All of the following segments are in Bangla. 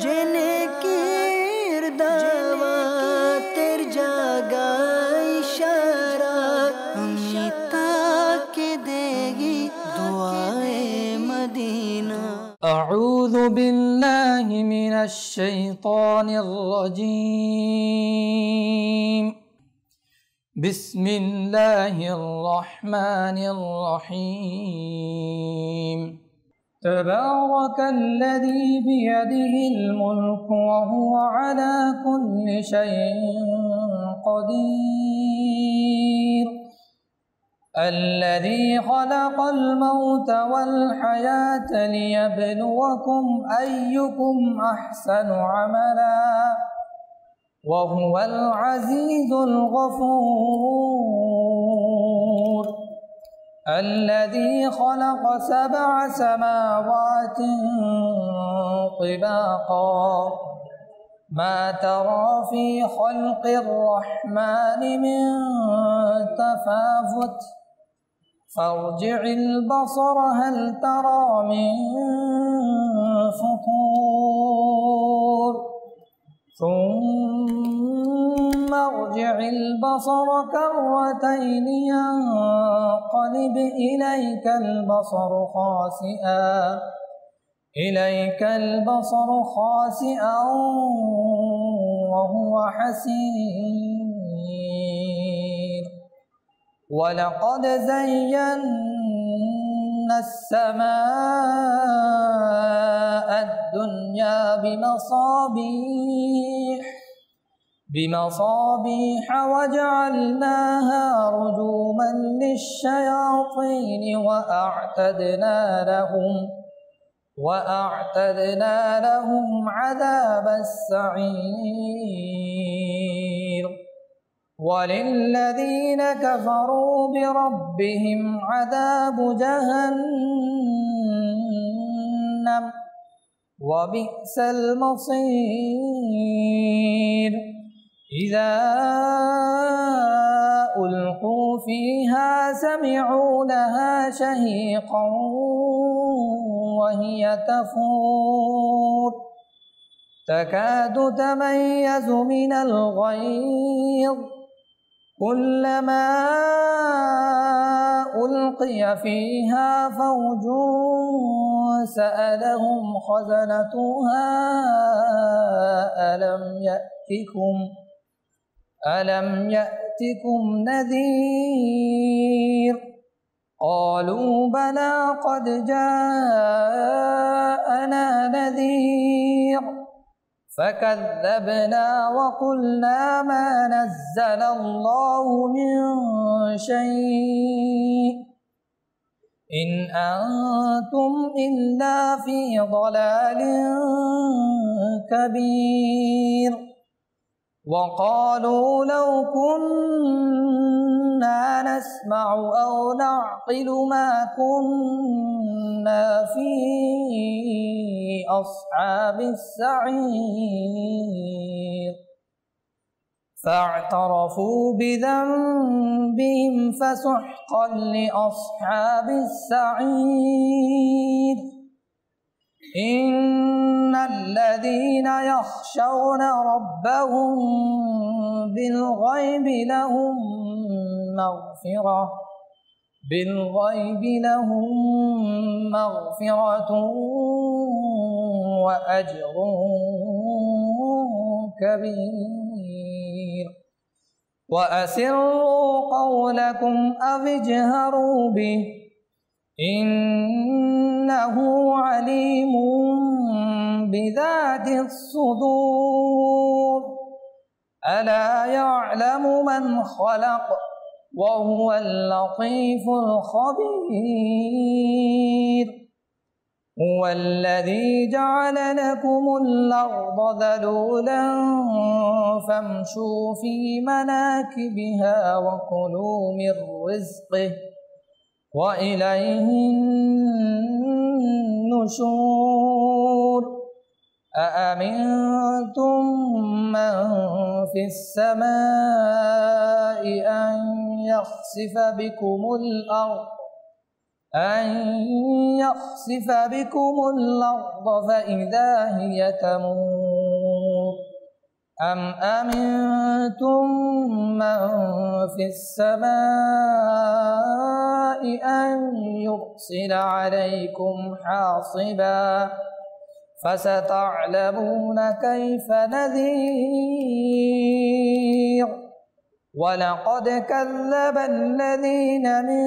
জেনে কির দাওয়াতের জাগা ইশারা আমি তাকে দেগি দুআয়ে মদিনা। أعوذ بالله من الشيطان الرجيم. بسم الله الرحمن الرحيم. تبارك الذي بيده الملك وهو على كل شيء قدير. الذي خلق الموت والحياة ليبلوكم أيكم أحسن عملا وهو العزيز الغفور. الذي خلق 7 سماوات طباقا ما ترى في خلق الرحمن من تفاوت فارجع البصر هل ترى من فطور ثم ارجع البصر كرتين ينقلب إليك البصر خاسئا وهو حسير. ولقد زينا السماء الدنيا بمصابيح وجعلناها رجوما للشياطين وأعتدنا لهم عذاب السعير. وللذين كفروا بربهم عذاب جهنم وبئس المصير. إذا ألقوا فيها سمعوا لها شهيقا وهي تفور تكاد تميز من الغيظ كلما ألقي فيها فوج سألهم خزنتها ألم يأتكم نذير؟ قالوا بلى قد جاءنا نذير فكذبنا وقلنا ما نزل الله من شيء إن أنتم إلا في ضلال كبير. وقالوا لو كنا نسمع أو نعقل ما كنا في أصحاب السعير. فاعترفوا بذنبهم فسحقا لأصحاب السعير. إن الذين يخشون ربهم بالغيب لهم مغفرة وأجر كبير. وأسروا قولكم أو اجهروا به إنه عليم بذات الصدور. ألا يعلم من خلق وهو اللطيف الخبير. هو الذي جعل لكم الأرض ذلولا فامشوا في مناكبها وكلوا من رزقه وإليه النشور. أأمنتم من في السماء أن يخسف بكم الأرض أن يخسف بكم الأرض فإذا هي تمور أم أمنتم من في السماء أن يرسل عليكم حاصبا فستعلمون كيف نذير ولقد كذب الذين من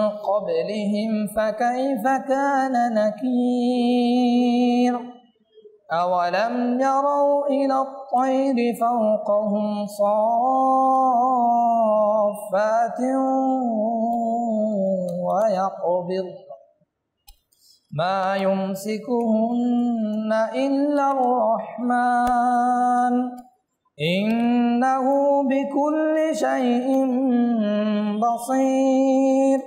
قبلهم فكيف كان نكير أولم يروا إلى الطير فوقهم صافات ويقبض ما يمسكهن إلا الرحمن إنه بكل شيء بصير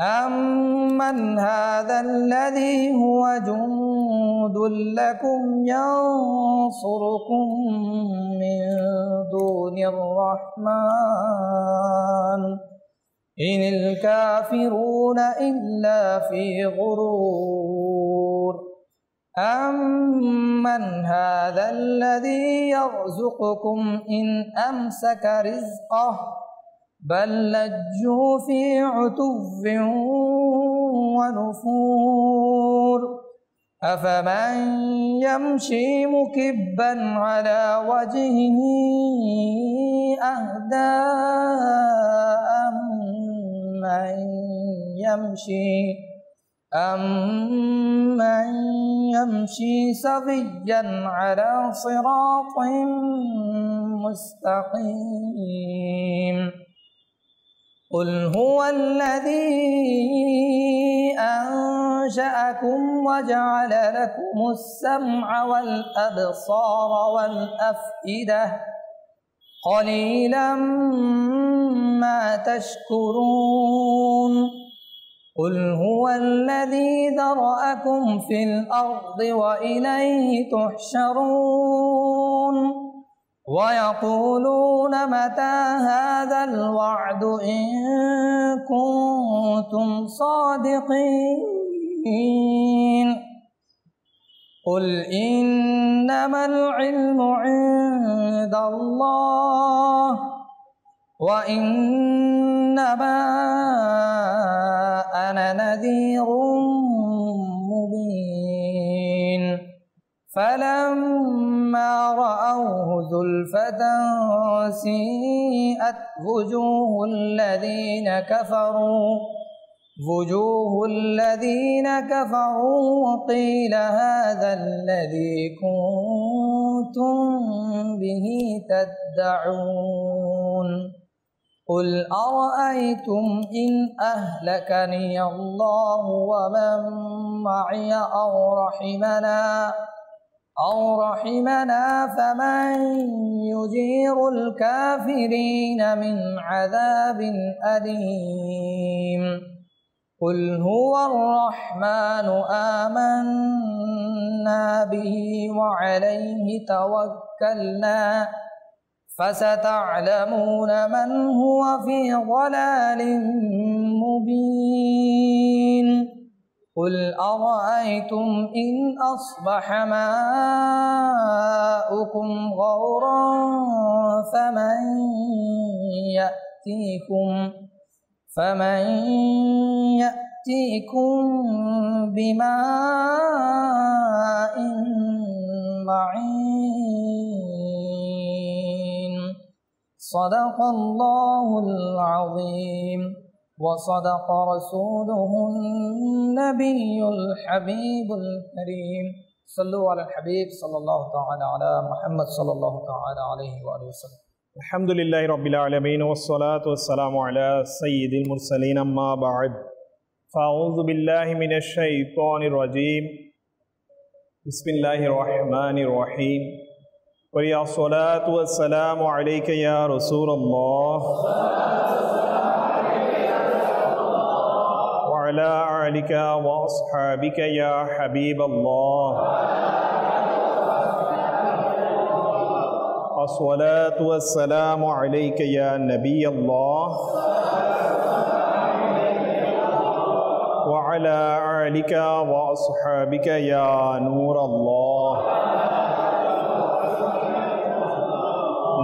أمن هذا الذي هو جند لكم ينصركم من دون الرحمن إن الكافرون إلا في غرور أمن هذا الذي يرزقكم إن أمسك رزقه بل لجوا في عتو ونفور أفمن يمشي مكبا على وجهه أهدى أمن يمشي سويا على صراط مستقيم قل هو الذي أنشأكم وجعل لكم السمع والأبصار والأفئدة قليلا ما تشكرون قل هو الذي ذرأكم في الأرض وإليه تحشرون ويقولون متى هذا الوعد إن كنتم صادقين قل إنما العلم عند الله وإنما أنا نذير مبين فلما رأوه زلفة سيئت وجوه الذين كفروا وقيل هذا الذي كنتم به تدعون قل أرأيتم إن أهلكني الله ومن معي أو رحمنا فمن يجير الكافرين من عذاب أليم قل هو الرحمن آمنا به وعليه توكلنا فستعلمون من هو في ضلال مبين قل أرأيتم إن أصبح ماؤكم غورا فمن يأتيكم بماء معين صدق الله العظيم وصدق رسوله النبي الحبيب الكريم صلوا على الحبيب صلى الله تعالى على محمد صلى الله تعالى عليه وآله وسلم الحمد لله رب العالمين والصلاة والسلام على سيد المرسلين أما بعد فأعوذ بالله من الشيطان الرجيم بسم الله الرحمن الرحيم ويا الصلاة والسلام عليك يا رسول الله وعلى آلك وأصحابك يا حبيب الله الصلاة والسلام عليك يا نبي الله وعلى آلك وأصحابك يا نور الله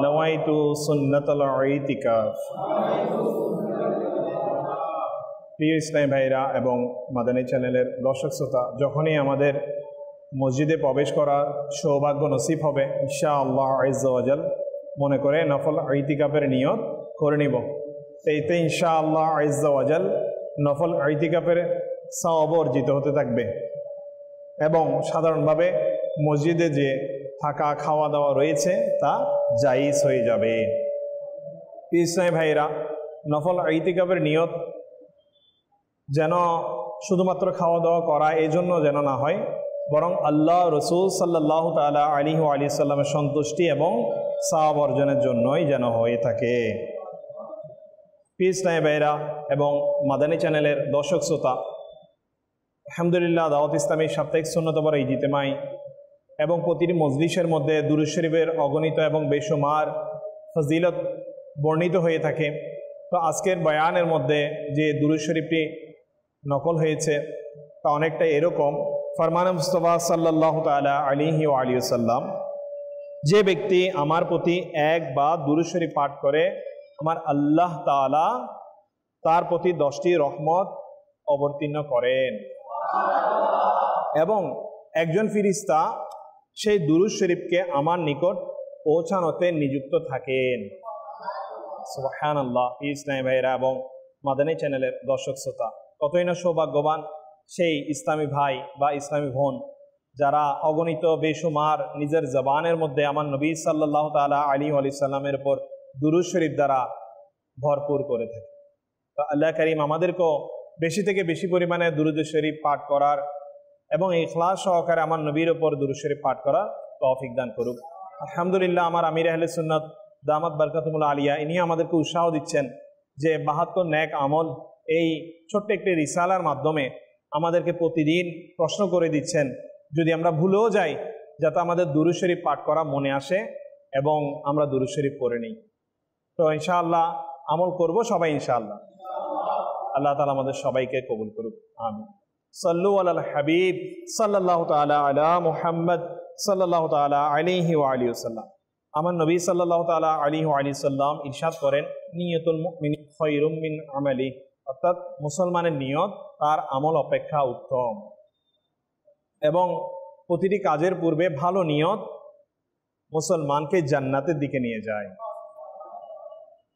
نويت سنة الاعتكاف প্রিয় ইসলামী ভাইরা এবং মাদানী চ্যানেলের দর্শক শ্রোতা, যখনই আমাদের মসজিদে প্রবেশ করার সৌভাগ্য নসিব হবে ইনশাআল্লাহ আজ্জা ওয়া জাল মনে করে নফল ইতিকাফের নিয়ত করে নিব। এতে ইনশাআল্লাহ আজ্জা ওয়া জাল নফল ইতিকাফের সওয়াব অর্জিত হতে থাকবে এবং সাধারণভাবে মসজিদে যে থাকা খাওয়া দাওয়া রয়েছে তা জায়েজ হয়ে যাবে। ইসলামী ভাইরা, নফল ইতিকাফের নিয়ত যেন শুধুমাত্র খাওয়া দাওয়া করা এই জন্য যেন না হয়, বরং আল্লাহ রসুল সাল্লাল্লাহু তাআলা আলাইহি ওয়া সাল্লামের সন্তুষ্টি এবং সওয়াব অর্জনের জন্যই যেন হয়ে থাকে। ইসলামী ভাইরা এবং মাদানী চ্যানেলের দর্শক শ্রোতা, আলহামদুলিল্লাহ দাওয়াত ইসলামী সাপ্তাহিক সুন্নতবার এই জিতেমাই এবং প্রতিটি মজলিসের মধ্যে দুরূদ শরীফের অগণিত এবং বেশুমার ফজিলত বর্ণিত হয়ে থাকে। তো আজকের বয়ানের মধ্যে যে দুরূদ শরীফটি নকল হয়েছে তা অনেকটা এরকম: ফরমান মুস্তাফা সাল্লাল্লাহু তাআলা আলাইহি ওয়া সাল্লাম, যে ব্যক্তি আমার প্রতি এক বা দুরূদ শরীফ পাঠ করে আমার আল্লাহ তাআলা তার প্রতি 10টি রহমত অবতীর্ণ করেন এবং একজন ফেরেশতা সেই দুরূদ শরীফকে আমার নিকট পৌঁছানোতে নিযুক্ত থাকেন। সুবহানাল্লাহ। ইসলামী ভাইরা এবং মাদানী চ্যানেলের দর্শক শ্রোতা, কতই না সৌভাগ্যবান সেই ইসলামী ভাই বা ইসলামী বোন যারা অগণিত বেশুমার নিজের জবানের মধ্যে আমার নবী সাল্লাল্লাহু তাআলা আলাইহি ওয়া সাল্লামের উপর দুরূদ শরীফ দ্বারা ভরপুর করে থাকে। তো আল্লাহ করিম আমাদেরকেও বেশি থেকে বেশি পরিমাণে দুরূদ শরীফ পাঠ করার এবং ইখলাস সহকারে আমার নবীর উপর দুরূদ শরীফ পাঠ করার তৌফিক দান করুক। আলহামদুলিল্লাহ, আমার আমির আহলে সুন্নাত দামাত বারকাতুল আলিয়া ইনি আমাদেরকে উৎসাহ দিচ্ছেন যে 72 নেক আমল এই ছোট্ট একটি রিসালার মাধ্যমে আমাদেরকে প্রতিদিন প্রশ্ন করে দিচ্ছেন, যদি আমরা ভুলেও যাই যাতে আমাদের দুরূদ শরীফ পাঠ করা মনে আসে এবং আমরা দুরূদ শরীফ পড়ে নিই। তো ইনশাআল্লাহ আমল করব সবাই ইনশাআল্লাহ। আল্লাহ তাআলা আমাদের সবাইকে কবুল করুক, আমিন। সাল্লু আলাল হাবিব সাল্লাল্লাহু তাআলা আলা মুহাম্মদ সাল্লাল্লাহু তাআলা আলাইহি ওয়া সাল্লাম। আমার নবী সাল্লাল্লাহু তাআলা আলাইহি ওয়া সাল্লাম ইরশাদ করেন, নিয়তুল মুমিন খায়রুম মিন আমালি, অর্থাৎ মুসলমানের নিয়ত তার আমল অপেক্ষা উত্তম এবং প্রতিটি কাজের পূর্বে ভালো নিয়ত মুসলমানকে জান্নাতের দিকে নিয়ে যায়।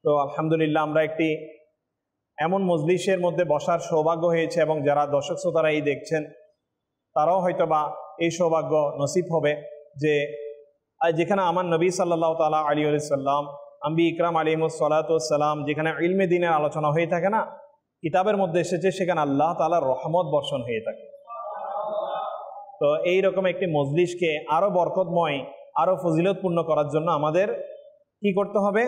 তো আলহামদুলিল্লাহ, আমরা একটি এমন মজলিসের মধ্যে বসার সৌভাগ্য হয়েছে এবং যারা দর্শক শ্রোতারা এই দেখছেন তারাও হয়তোবা এই সৌভাগ্য নসিব হবে যে যেখানে আমার নবী সাল্লাল্লাহু তাআলা আলাইহি ওয়া সাল্লাম, আম্বি ইকরাম আলাইহিমুস সালাতু ওয়াস সালাম, যেখানে ইলমে দ্বীনের আলোচনা হয়ে থাকে না, কিতাবের মধ্যে এসেছে সেখানে আল্লাহ তাআলার রহমত বর্ষণ হয়ে থাকে। তো এই রকম একটি মজলিসকে আরো বরকতময়, আরো ফজিলতপূর্ণ করার জন্য আমাদের কি করতে হবে?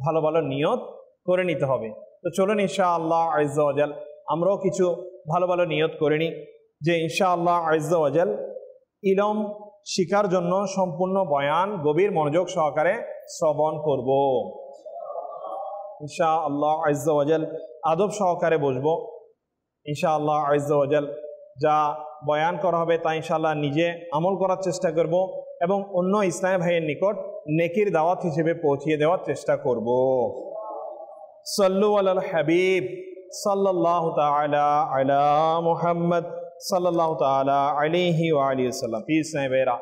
ভালো ভালো নিয়ত করে নিতে হবে। তো চলুন ইনশাআল্লাহ আজ্জা ওয়া জাল আমরাও কিছু ভালো ভালো নিয়ত করে নিই যে ইনশাআল্লাহ আজ্জা ওয়া জাল ইলম শিকার জন্য সম্পূর্ণ বয়ান গভীর মনোযোগ সহকারে শ্রবণ করব। ইনশাআল্লাহ আজ্জা ওয়া জাল আদব সহকারে বসবো। ইনশাআল্লাহ আজ্জা ওয়া জাল যা বয়ান করা হবে তা ইনশাআল্লাহ নিজে আমল করার চেষ্টা করব এবং অন্য ইসলামী ভাইয়ের নিকট নেকির দাওয়াত হিসেবে পৌঁছিয়ে দেওয়ার চেষ্টা করব। সাল্লু আলাল হাবিব সাল্লাল্লাহু তাআলা আলা মুহাম্মদ সাল্লাল্লাহু তাআলা আলাইহি ওয়া সাল্লাম। ইসলামী ভাইরা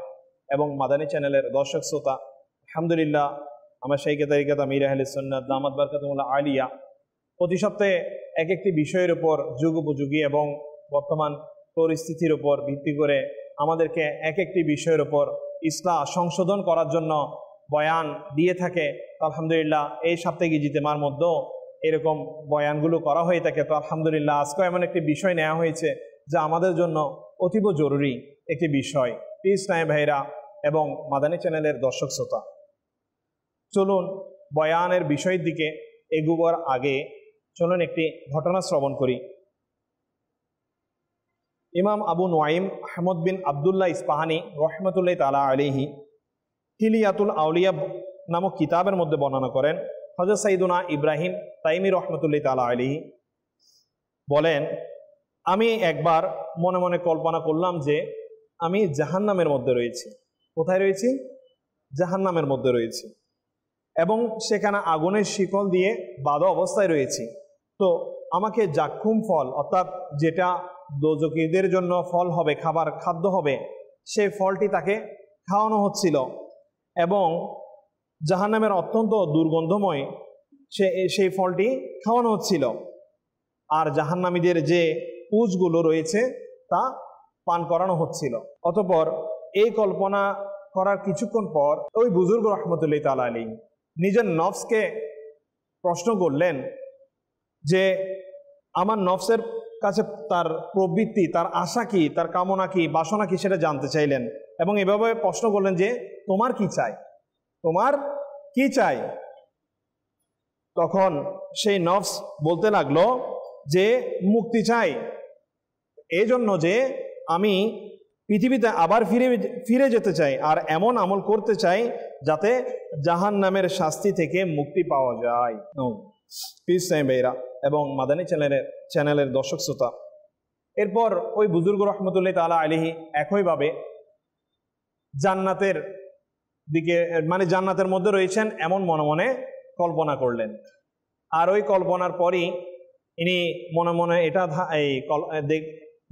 এবং মাদানী চ্যানেলের দর্শক শ্রোতা, আলহামদুলিল্লাহ আমার শাইখে তরিকত আমির আহলে সুন্নাত দামাত বারকাতুল আলিয়া প্রতি সপ্তাহে এক একটি বিষয়ের উপর যুগোপযোগী এবং বর্তমান পরিস্থিতির উপর ভিত্তি করে আমাদেরকে এক একটি বিষয়ের উপর ইসলাহ সংশোধন করার জন্য বয়ান দিয়ে থাকে। আলহামদুলিল্লাহ এই সাপ্তাহিক ইজতিমার মধ্যেও এরকম বয়ানগুলো করা হয়ে থাকে। তো আলহামদুলিল্লাহ আজকেও এমন একটি বিষয় নেওয়া হয়েছে যা আমাদের জন্য অতীব জরুরি একটি বিষয়। ইসলামী ভাইরা এবং মাদানী চ্যানেলের দর্শক শ্রোতা, চলুন বয়ানের বিষয়ের দিকে এগুবার আগে চলুন একটি ঘটনা শ্রবণ করি। ইমাম আবু নুআইম আহমদ বিন আবদুল্লাহ ইস্পাহানি রহমতুল্লাহ তাআলা আলাইহি হিলিয়াতুল আউলিয়া নামক কিতাবের মধ্যে বর্ণনা করেন, হযরত সাইয়্যিদুনা ইব্রাহিম তাইমি রহমতুল্লাহ তাআলা আলাইহি বলেন, আমি একবার মনে মনে কল্পনা করলাম যে আমি জাহান্নামের মধ্যে রয়েছি। কোথায় রয়েছি? জাহান্নামের মধ্যে রয়েছি, এবং সেখানে আগুনের শিকল দিয়ে বাঁধা অবস্থায় রয়েছি। তো আমাকে জাক্কুম ফল, অর্থাৎ যেটা দোজখীদের জন্য ফল হবে, খাদ্য হবে, সেই ফলটি তাকে খাওয়ানো হচ্ছিল, এবং জাহান্নামের অত্যন্ত দুর্গন্ধময় সেই ফলটি খাওয়ানো হচ্ছিল। আর জাহান্নামীদের যে পুঁজগুলো রয়েছে তা পান করানো হচ্ছিল। অতঃপর এই কল্পনা করার কিছুক্ষণ পর ওই বুজুর্গ রহমতুল্লাহ তাআলা আলাইহি নিজের নফসকে প্রশ্ন করলেন যে আমার নফসের কাছে তার প্রবৃত্তি, তার আশা কি, তার কামনা কি, বাসনা কি, সেটা জানতে চাইলেন, এবং এভাবে প্রশ্ন করলেন যে তোমার কি চাই, তোমার কি চাই? তখন সেই নফস বলতে লাগলো যে মুক্তি চাই, এই জন্য যে আমি পৃথিবীতে আবার ফিরে যেতে চাই, আর এমন আমল করতে চাই যাতে জাহান্নামের শাস্তি থেকে মুক্তি পাওয়া যায়। পীর সাহেবেরা এবং মাদানী চ্যানেলের দর্শক শ্রোতা, এরপর ওই বুজুর্গ রহমতুল্লাহ তাআলা আলাইহি একইভাবে জান্নাতের দিকে, মানে জান্নাতের মধ্যে রয়েছেন এমন মনে মনে কল্পনা করলেন। আর ওই কল্পনার পরই ইনি মনে মনে এটা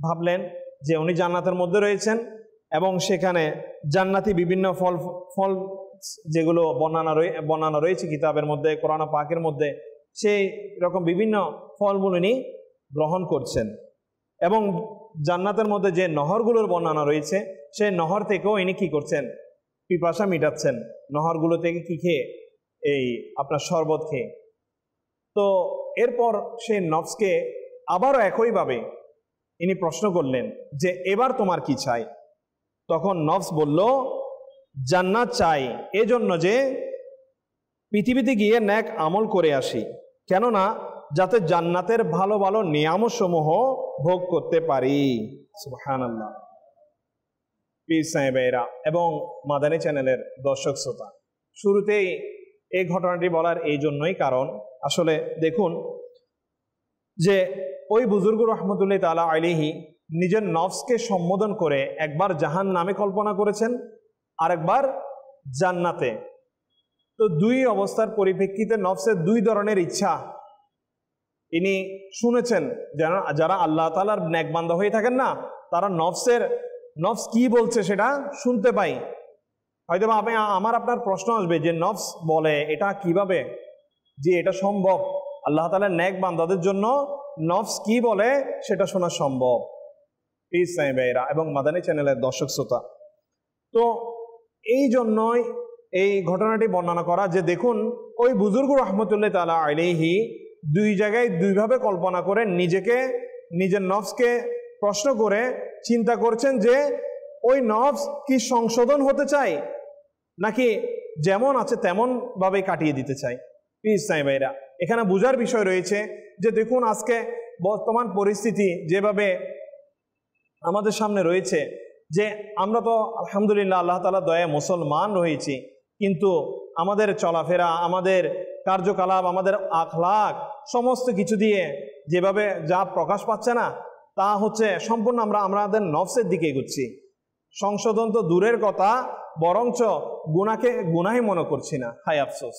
ভাবলেন যে উনি জান্নাতের মধ্যে রয়েছেন, এবং সেখানে জান্নাতি বিভিন্ন ফল যেগুলো বর্ণনা রয়েছে কিতাবের মধ্যে, কোরআন পাকের মধ্যে, সেই রকম বিভিন্ন ফলমূল ইনি গ্রহণ করছেন, এবং জান্নাতের মধ্যে যে নহরগুলোর বর্ণনা রয়েছে সেই নহর থেকেও ইনি কি করছেন? পিপাসা মিটাচ্ছেন নহরগুলো থেকে কি খেয়ে? এই আপনার শরবত খেয়ে। তো এরপর সেই নফসকে আবারও একইভাবে ইনি প্রশ্ন করলেন যে এবার তোমার কি চাই? তখন নফস বলল জান্নাত চাই, এজন্য যে পৃথিবীতে গিয়ে নেক আমল করে আসি, কেননা যাতে জান্নাতের ভালো ভালো নিয়ামত সমূহ ভোগ করতে পারি। সুবহানাল্লাহ। পীর সাহেবেরা এবং মাদানী চ্যানেলের দর্শক শ্রোতা, শুরুতেই এই ঘটনাটি বলার এই জন্যই কারণ আসলে দেখুন যে ওই বুজুর্গ রহমতুল্লাহ তাআলা আলাইহি নিজের নফসকে সম্বোধন করে একবার জাহান্নামে কল্পনা করেছেন, আরেকবার জান্নাতে। তো দুই অবস্থার পরিপ্রেক্ষিতে নফসের দুই ধরনের ইচ্ছা ইনি শুনেছেন। যারা আল্লাহ তাআলার নেক বান্দা হয়ে থাকেন না, তারা নফস কি বলছে সেটা শুনতে পাই। হয়তো আমার আপনার প্রশ্ন আসবে যে নফস বলে এটা কিভাবে, যে এটা সম্ভব? আল্লাহ তাআলার নেক বান্দাদের জন্য নফস কি বলে সেটা শোনা সম্ভব। পীর সাহেবেরা এবং মাদানী চ্যানেলের দর্শক শ্রোতা, তো এই জন্যই এই ঘটনাটি বর্ণনা করা যে দেখুন ওই বুজুর্গ রহমতুল্লাহ তাআলা আলাইহি দুই জায়গায় দুইভাবে কল্পনা করে নিজের নফসকে প্রশ্ন করে চিন্তা করছেন যে ওই নফস কি সংশোধন হতে চায় নাকি যেমন আছে তেমন ভাবে কাটিয়ে দিতে চায়। পীর সাহেবেরা, এখানে বোঝার বিষয় রয়েছে যে দেখুন আজকে বর্তমান পরিস্থিতি যেভাবে আমাদের সামনে রয়েছে, যে আমরা তো আলহামদুলিল্লাহ আল্লাহ তাআলার দয়ায় মুসলমান রয়েছি, কিন্তু আমাদের চলাফেরা, আমাদের কার্যকলাপ, আমাদের আখলাক সমস্ত কিছু দিয়ে যেভাবে যা প্রকাশ পাচ্ছে না, তা হচ্ছে সম্পূর্ণ আমাদের নফসের দিকে এগুচ্ছি। সংশোধন তো দূরের কথা, বরঞ্চ গুনাহে মনে করছি না। হায় আফসোস,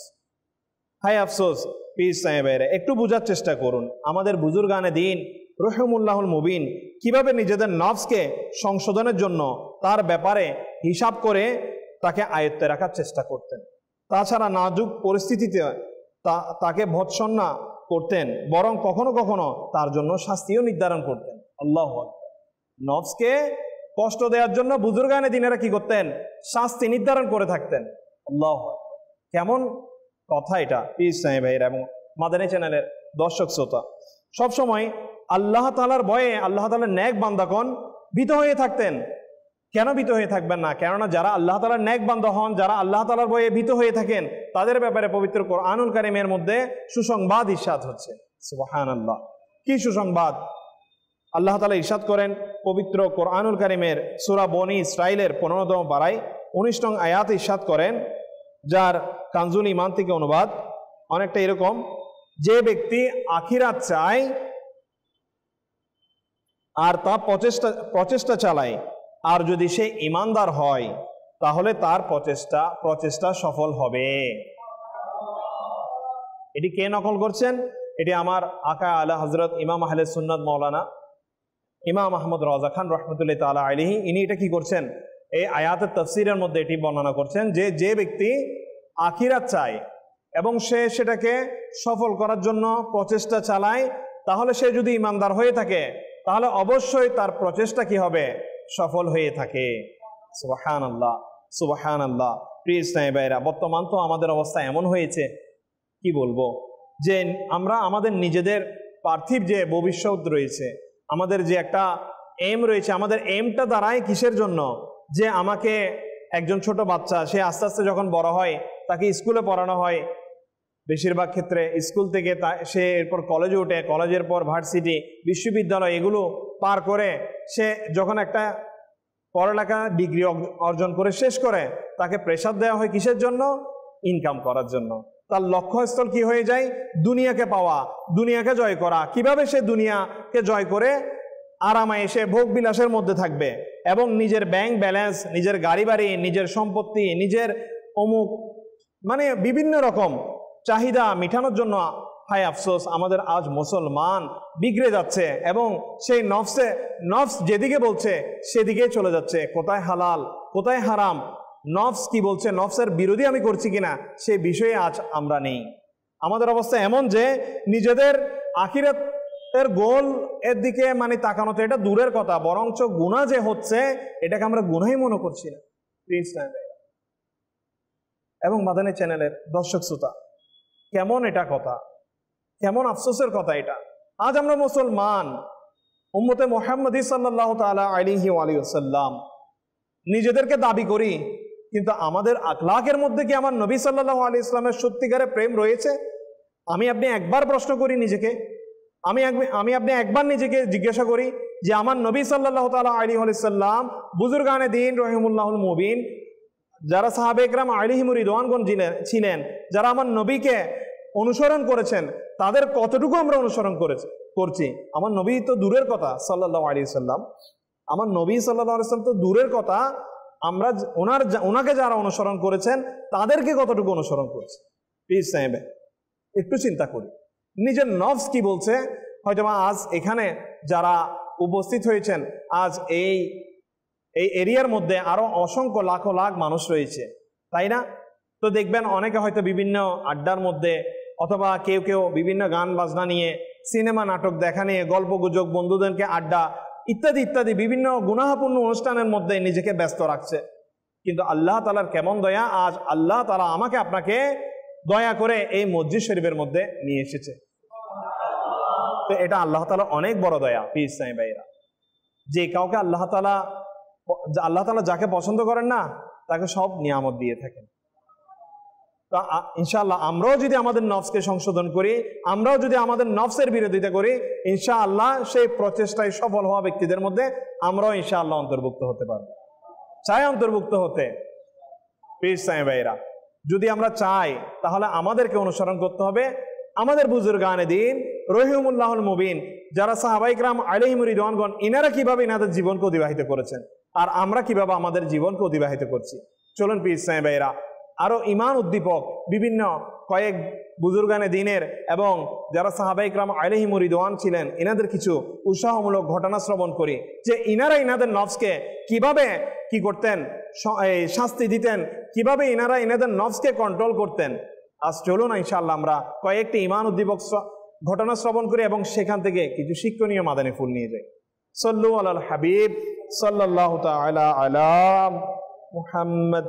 হায় আফসোস। পীর সাহেবের একটু বোঝার চেষ্টা করুন আমাদের বুজুর্গানে দিন রহিমুল্লাহুল মুবিন কিভাবে নিজেদের নফসকে সংশোধনের জন্য তার ব্যাপারে হিসাব করে তাকে আয়ত্তে রাখার চেষ্টা করতেন। তাছাড়া নাজুক পরিস্থিতিতে তাকে ভৎসনা করতেন, বরং কখনো কখনো তার জন্য শাস্তিও নির্ধারণ করতেন। আল্লাহু আকবার। নফসকে কষ্ট দেওয়ার জন্য বুজুর্গানে দিনেরা কি করতেন? শাস্তি নির্ধারণ করে থাকতেন। আল্লাহু আকবার। কেমন কথা এটা পীর সাহেবের এবং মাদানী চ্যানেলের দর্শক শ্রোতা। সবসময় আল্লাহ তাআলার ভয়ে আল্লাহ তাআলার নেক বান্দাগণ ভীত হয়ে থাকতেন। কেন ভীত হয়ে থাকবেন না? কেননা যারা আল্লাহ তাআলার নেক বান্দা হন, যারা আল্লাহ তাআলার ভয়ে ভীত হয়ে থাকেন, তাদের ব্যাপারে পবিত্র কোরআনুল কারীমের মধ্যে সুসংবাদ ইরশাদ হচ্ছে। সুবহানাল্লাহ। কি সুসংবাদ? আল্লাহ তাআলা ইরশাদ করেন পবিত্র কোরআনুল কারীমের সূরা বনী ইসরাইলের 15তম পারায় 19 নং আয়াত ইরশাদ করেন, যার কানজুল ঈমান থেকে অনুবাদ অনেকটা এরকম, যে ব্যক্তি আখিরাত চায় আর তা প্রচেষ্টা চালায়, আর যদি সে ঈমানদার হয় তাহলে তার প্রচেষ্টা সফল হবে। এটি কে নকল করছেন? এটি আমার আকা আলা হযরত ইমাম আহলে সুন্নাত মাওলানা ইমাম আহমদ রাজা খান রহমতুল্লাহ তাআলা আলাইহি। ইনি এটা কি করছেন? এই আয়াতের তাফসীরের মধ্যে এটি বর্ণনা করছেন যে ব্যক্তি আখিরাত চায় এবং সে সেটাকে সফল করার জন্য প্রচেষ্টা চালায়, তাহলে সে যদি ঈমানদার হয়ে থাকে তাহলে অবশ্যই তার প্রচেষ্টা কি হবে? সফল হয়ে থাকে। সুবহানাল্লাহ, সুবহানাল্লাহ। প্রিয় ইসলামী ভাইরা, বর্তমান তো আমাদের অবস্থা এমন হয়েছে, কি বলবো, যে আমরা আমাদের নিজেদের পার্থিব যে ভবিষ্যৎ রয়েছে, আমাদের যে একটা এম রয়েছে, আমাদের এমটা দাঁড়ায় কিসের জন্য? যে আমাকে একজন ছোট বাচ্চা, সে আস্তে আস্তে যখন বড় হয় তাকে স্কুলে পড়ানো হয়, বেশিরভাগ ক্ষেত্রে স্কুল থেকে সে এরপর কলেজে ওঠে, কলেজের পর ভার্সিটি, বিশ্ববিদ্যালয়, এগুলো পার করে সে যখন একটা পড়ালেখা ডিগ্রি অর্জন করে শেষ করে, তাকে প্রেশার দেওয়া হয় কিসের জন্য? ইনকাম করার জন্য। তার লক্ষ্যস্থল কি হয়ে যায়? দুনিয়াকে পাওয়া, দুনিয়াকে জয় করা। কিভাবে সে দুনিয়াকে জয় করে আরামায় সে ভোগ বিলাসের মধ্যে থাকবে এবং নিজের ব্যাংক ব্যালেন্স, নিজের গাড়ি বাড়ি, নিজের সম্পত্তি, নিজের অমুক, মানে বিভিন্ন রকম চাহিদা মিটানোর জন্য, হায় আফসোস, আমাদের আজ মুসলমান বিগড়ে যাচ্ছে এবং সেই নফস যেদিকে বলছে সেদিকে চলে যাচ্ছে। কোথায় হালাল, কোথায় হারাম, নফস কি বলছে, নফসের বিরোধী আমি করছি কিনা, সেই বিষয়ে আজ আমরা নেই। আমাদের অবস্থা এমন যে নিজেদের আখিরাতের গোল এর দিকে মানে তাকানোতে এটা দূরের কথা, বরঞ্চ গুনাহ যে হচ্ছে এটাকে আমরা গুনাহই মনে করছি না। প্লিজ এবং মাদানী চ্যানেলের দর্শক শ্রোতা, কেমন এটা কথা, কেমন আফসোসের কথা এটা। আজ আমরা মুসলমান, উম্মতে মুহাম্মদী সাল্লাল্লাহু তাআলা আলাইহি ওয়া আলিহি ওয়াসাল্লাম নিজেদেরকে দাবি করি, কিন্তু আমাদের আখলাকের মধ্যে কি আমার নবী সাল্লাল্লাহু আলাইহি ওয়াসাল্লামের সত্যিকারের প্রেম রয়েছে? আমি আপনি একবার প্রশ্ন করি নিজেকে, আমি আপনি একবার নিজেকে জিজ্ঞাসা করি যে আমার নবী সাল্লাল্লাহু তাআলা আলাইহি ওয়াসাল্লাম, বুজুর্গানে দ্বীন রহিমুল্লাহুল মুবিন, যারা সাহাবে ইকরাম আলাইহিমুর রিদওয়ানগণ ছিলেন, যারা আমার নবীকে অনুসরণ করেছেন, তাদের কতটুকু আমরা অনুসরণ করছি? আমার নবী তো দূরের কথা সাল্লাল্লাহু আলাইহি ওয়াসাল্লাম, আমার নবী সাল্লাল্লাহু আলাইহি ওয়াসাল্লাম তো দূরের কথা, আমরা ওনাকে যারা অনুসরণ করেছেন তাদেরকে কতটুকু অনুসরণ করছি? প্লিজ সাহেব একটু চিন্তা করি, নিজের নফস কি বলছে। হয়তো আজ এখানে যারা উপস্থিত হয়েছেন, আজ এই এরিয়ার মধ্যে আরো অসংখ্য লাখো লাখ মানুষ রয়েছে, তাই না? তো দেখবেন অনেকে হয়তো বিভিন্ন আড্ডার মধ্যে, অথবা কেউ কেউ বিভিন্ন গান বাজনা নিয়ে, সিনেমা নাটক দেখা নিয়ে, গল্প গুজব, বন্ধুদেরকে আড্ডা ইত্যাদি ইত্যাদি বিভিন্ন গুনাহপূর্ণ অনুষ্ঠানের মধ্যে নিজেকে ব্যস্ত রাখছে। কিন্তু আল্লাহ তাআলার কেমন দয়া, আজ আল্লাহ তাআলা আমাকে আপনাকে দয়া করে এই মসজিদ শরীফের মধ্যে নিয়ে এসেছে। তো এটা আল্লাহ তাআলা অনেক বড় দয়া। প্রিয় ইসলামী ভাইরা, যে কাউকে আল্লাহ তাআলা যাকে পছন্দ করেন না, তাকে সব নিয়ামত দিয়ে থাকেন। তা ইনশাআল্লাহ আমরাও যদি আমাদের নফসকে সংশোধন করি, আমরাও যদি আমাদের নফসের বিরোধিতা করি, ইনশাআল্লাহ সেই প্রচেষ্টায় সফল হওয়া ব্যক্তিদের মধ্যে আমরাও ইনশাআল্লাহ অন্তর্ভুক্ত হতে পারবো। চাই অন্তর্ভুক্ত হতে। প্রিয় ইসলামী ভাইরা, যদি আমরা চাই তাহলে আমাদেরকে অনুসরণ করতে হবে আমাদের বুজুর্গানে দ্বীন রহিমুল্লাহুল মুবিন, যারা সাহাবা ইকরাম আলাইহিমুর রিদওয়ানগণ, ইনারা কিভাবে ইনাদের জীবনকে অতিবাহিত করেছেন আর আমরা কিভাবে আমাদের জীবনকে অতিবাহিত করছি। চলুন প্রিয় ইসলামী ভাইরা, আরো ঈমান উদ্দীপক বিভিন্ন কয়েক বুজুর্গানে দ্বীনের এবং যারা সাহাবা ইকরাম আলাইহিমুর রিদওয়ান ছিলেন, ইনাদের কিছু উৎসাহমূলক ঘটনা শ্রবণ করি, যে ইনারা ইনাদের নফসকে কিভাবে কি করতেন, শাস্তি দিতেন, কিভাবে ইনারা ইনাদের নফসকে কন্ট্রোল করতেন। আজ চলুন ইনশাআল্লাহ আমরা কয়েকটি ঈমান উদ্দীপক ঘটনা শ্রবণ করি এবং সেখান থেকে কিছু শিক্ষণীয় মাদানী ফুল নিয়ে যাই। সাল্লু আলাল হাবিব সাল্লাল্লাহু তাআলা আলা মুহাম্মদ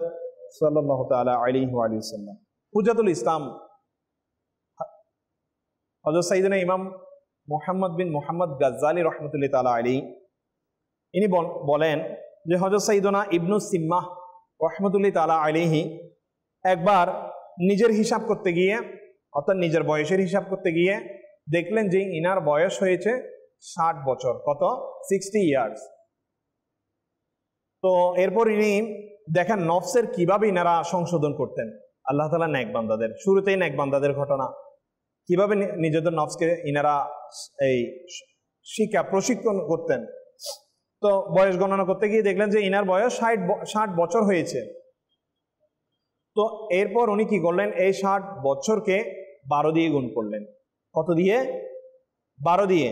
সাল্লাল্লাহু তাআলা আলাইহি ওয়া সাল্লাম। হুজাতুল ইসলাম হযরত সাইয়েদনা ইমাম মুহাম্মদ বিন মুহাম্মদ গাজ্জালি রাহমাতুল্লাহি তাআলা আলাইহি, ইনি বলেন যে হযরত সাইয়েদনা ইবনু সিম্মাহ রাহমাতুল্লাহি তাআলা আলাইহি একবার নিজের হিসাব করতে গিয়ে, অর্থাৎ নিজের বয়সের হিসাব করতে গিয়ে দেখলেন যে ইনার বয়স হয়েছে 60 বছর। কত? 60 ইয়ার্স। তো এরপর ইনি দেখেন নফসের কিভাবে ইনারা সংশোধন করতেন। আল্লাহ তাআলা নেক বান্দাদের, শুরুতেই নেক বান্দাদের ঘটনা, কিভাবে নিজেদের নফসকে ইনারা এই শিক্ষা প্রশিক্ষণ করতেন। তো বয়স গণনা করতে গিয়ে দেখলেন যে ইনার বয়স 60 বছর হয়েছে। তো এরপর উনি কি করলেন, এই 60 বছরকে 12 দিয়ে গুণ করলেন। কত দিয়ে? 12 দিয়ে।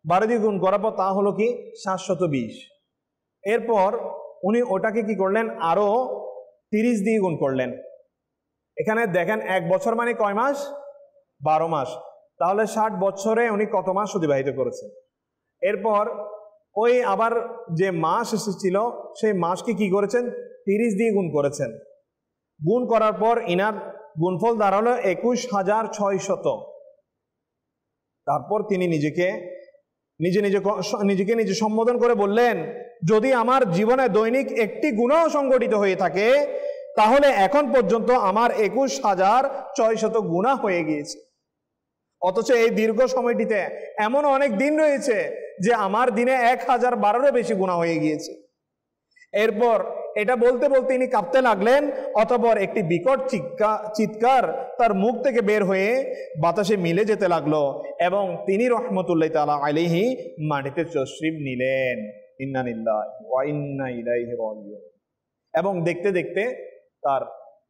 12 দিয়ে গুণ করার পর তা হলো কি 720। এরপর উনি ওটাকে কি করলেন, আরো 30 দিয়ে গুণ করলেন। এখানে দেখেন 1 বছর মানে কয় মাস? 12 মাস। তাহলে 60 বছরে উনি কত মাস অতিবাহিত করেছেন। এরপর ওই আবার যে মাস এসেছিল সেই মাসকে কি করেছেন, 30 দিয়ে গুণ করেছেন। গুণ করার পর ইনার গুণফল দাঁড়ালো 21,600। তারপর তিনি নিজেকে সম্বোধন করে বললেন, যদি আমার জীবনে দৈনিক একটি গুনাহ সংঘটিত হয়ে থাকে তাহলে এখন পর্যন্ত আমার 21,600 গুনাহ হয়ে গিয়েছে। অথচ এই দীর্ঘ সময়টিতে এমন অনেক দিন রয়েছে যে আমার দিনে 1012-এরও বেশি গুনাহ হয়ে গিয়েছে। এরপর এটা বলতে বলতে তিনি কাঁপতে লাগলেন। অতঃপর একটি বিকট চিৎকার তার মুখ থেকে বের হয়ে বাতাসে মিলে যেতে লাগলো এবং তিনি রহমতুল্লাহ তাআলা আলাইহি মাটিতে তশরিফ নিলেন। ইন্না লিল্লাহি ওয়া ইন্না ইলাইহি রাজিউন। এবং দেখতে দেখতে তার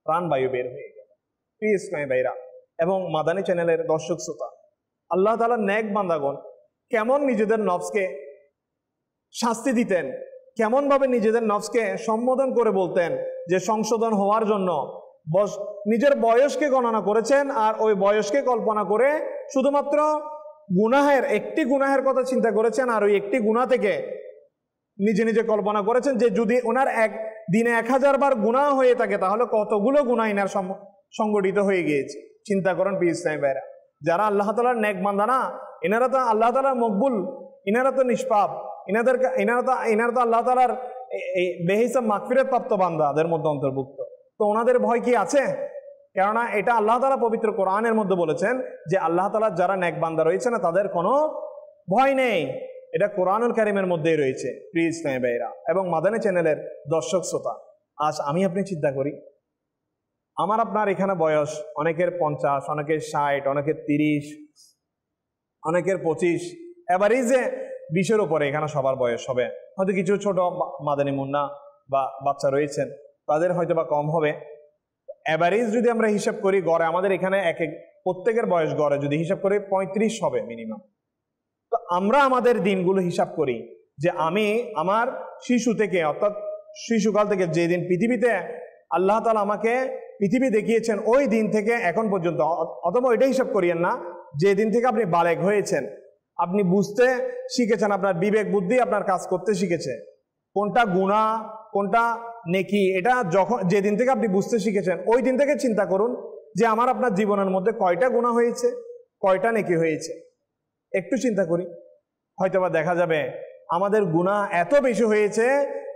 প্রাণবায়ু বের হয়ে গেল। প্রিয় ইসলামী ভাইরা এবং মাদানী চ্যানেলের দর্শক শ্রোতা, আল্লাহ তাআলার নেক বান্দাগণ কেমন নিজেদের নফসকে শাস্তি দিতেন, কেমন ভাবে নিজেদের নফসকে সম্বোধন করে বলতেন যে সংশোধন হওয়ার জন্য নিজের বয়সকে গণনা করেছেন, আর ওই বয়সকে কল্পনা করে শুধুমাত্র একটি গুনাহের কথা চিন্তা করেছেন, আর ওই একটি গুনাহ থেকে নিজে কল্পনা করেছেন যে যদি ওনার এক দিনে 1000 বার গুনাহ হয়ে থাকে তাহলে কতগুলো গুনাহ ইনার সংগঠিত হয়ে গিয়েছে। চিন্তা করেন প্রিয় ইসলামী ভাইরা, যারা আল্লাহ তাআলার নেক বান্দা না, এনারা তো আল্লাহ তাআলার মকবুল, ইনারা তো নিষ্পাপ, ইনারা তো আল্লাহ তাআলার বেহিসাব মাগফিরাত প্রাপ্ত বান্দাদের মধ্যে অন্তর্ভুক্ত। তো ওনাদের ভয় কি আছে? কেননা এটা আল্লাহ তাআলা পবিত্র কোরআনের মধ্যে বলেছেন যে আল্লাহ তাআলার যারা নেক বান্দা রয়েছে না তাদের কোনো ভয় নেই। এটা কোরআনুল কারীমের মধ্যেই রয়েছে। প্রিয় ইসলামী ভাইরা এবং মাদানী চ্যানেলের দর্শক শ্রোতা, আজ আমি আপনি চিন্তা করি, আমার আপনার এখানে বয়স অনেকের 50, অনেকের 60, অনেকের 30, অনেকের 25, এভারেজে 20-এর উপরে এখানে সবার বয়স হবে। হয়তো কিছু ছোট মাদানী মুন্না বা বাচ্চা রয়েছেন, তাদের হয়তো বা কম হবে। এভারেজ যদি আমরা হিসাব করি গড়ে আমাদের এখানে প্রত্যেকের বয়স গড়ে যদি হিসাব করি 35 হবে মিনিমাম। তো আমরা আমাদের দিনগুলো হিসাব করি যে আমি আমার শিশু থেকে, অর্থাৎ শিশুকাল থেকে যেদিন পৃথিবীতে আল্লাহ তাআলা আমাকে পৃথিবী দেখিয়েছেন ওই দিন থেকে এখন পর্যন্ত, অথবা এটা হিসাব করিয়েন না যে দিন থেকে আপনি বালেগ হয়েছেন, আপনি বুঝতে শিখেছেন, আপনার বিবেক বুদ্ধি আপনার কাজ করতে শিখেছে, কোনটা গুনাহ কোনটা নেকি, এটা যেদিন থেকে আপনি বুঝতে শিখেছেন ওই দিন থেকে চিন্তা করুন যে আমার আপনার জীবনের মধ্যে কয়টা গুনাহ হয়েছে, কয়টা নেকি হয়েছে। একটু চিন্তা করি, হয়তোবা দেখা যাবে আমাদের গুনাহ এত বেশি হয়েছে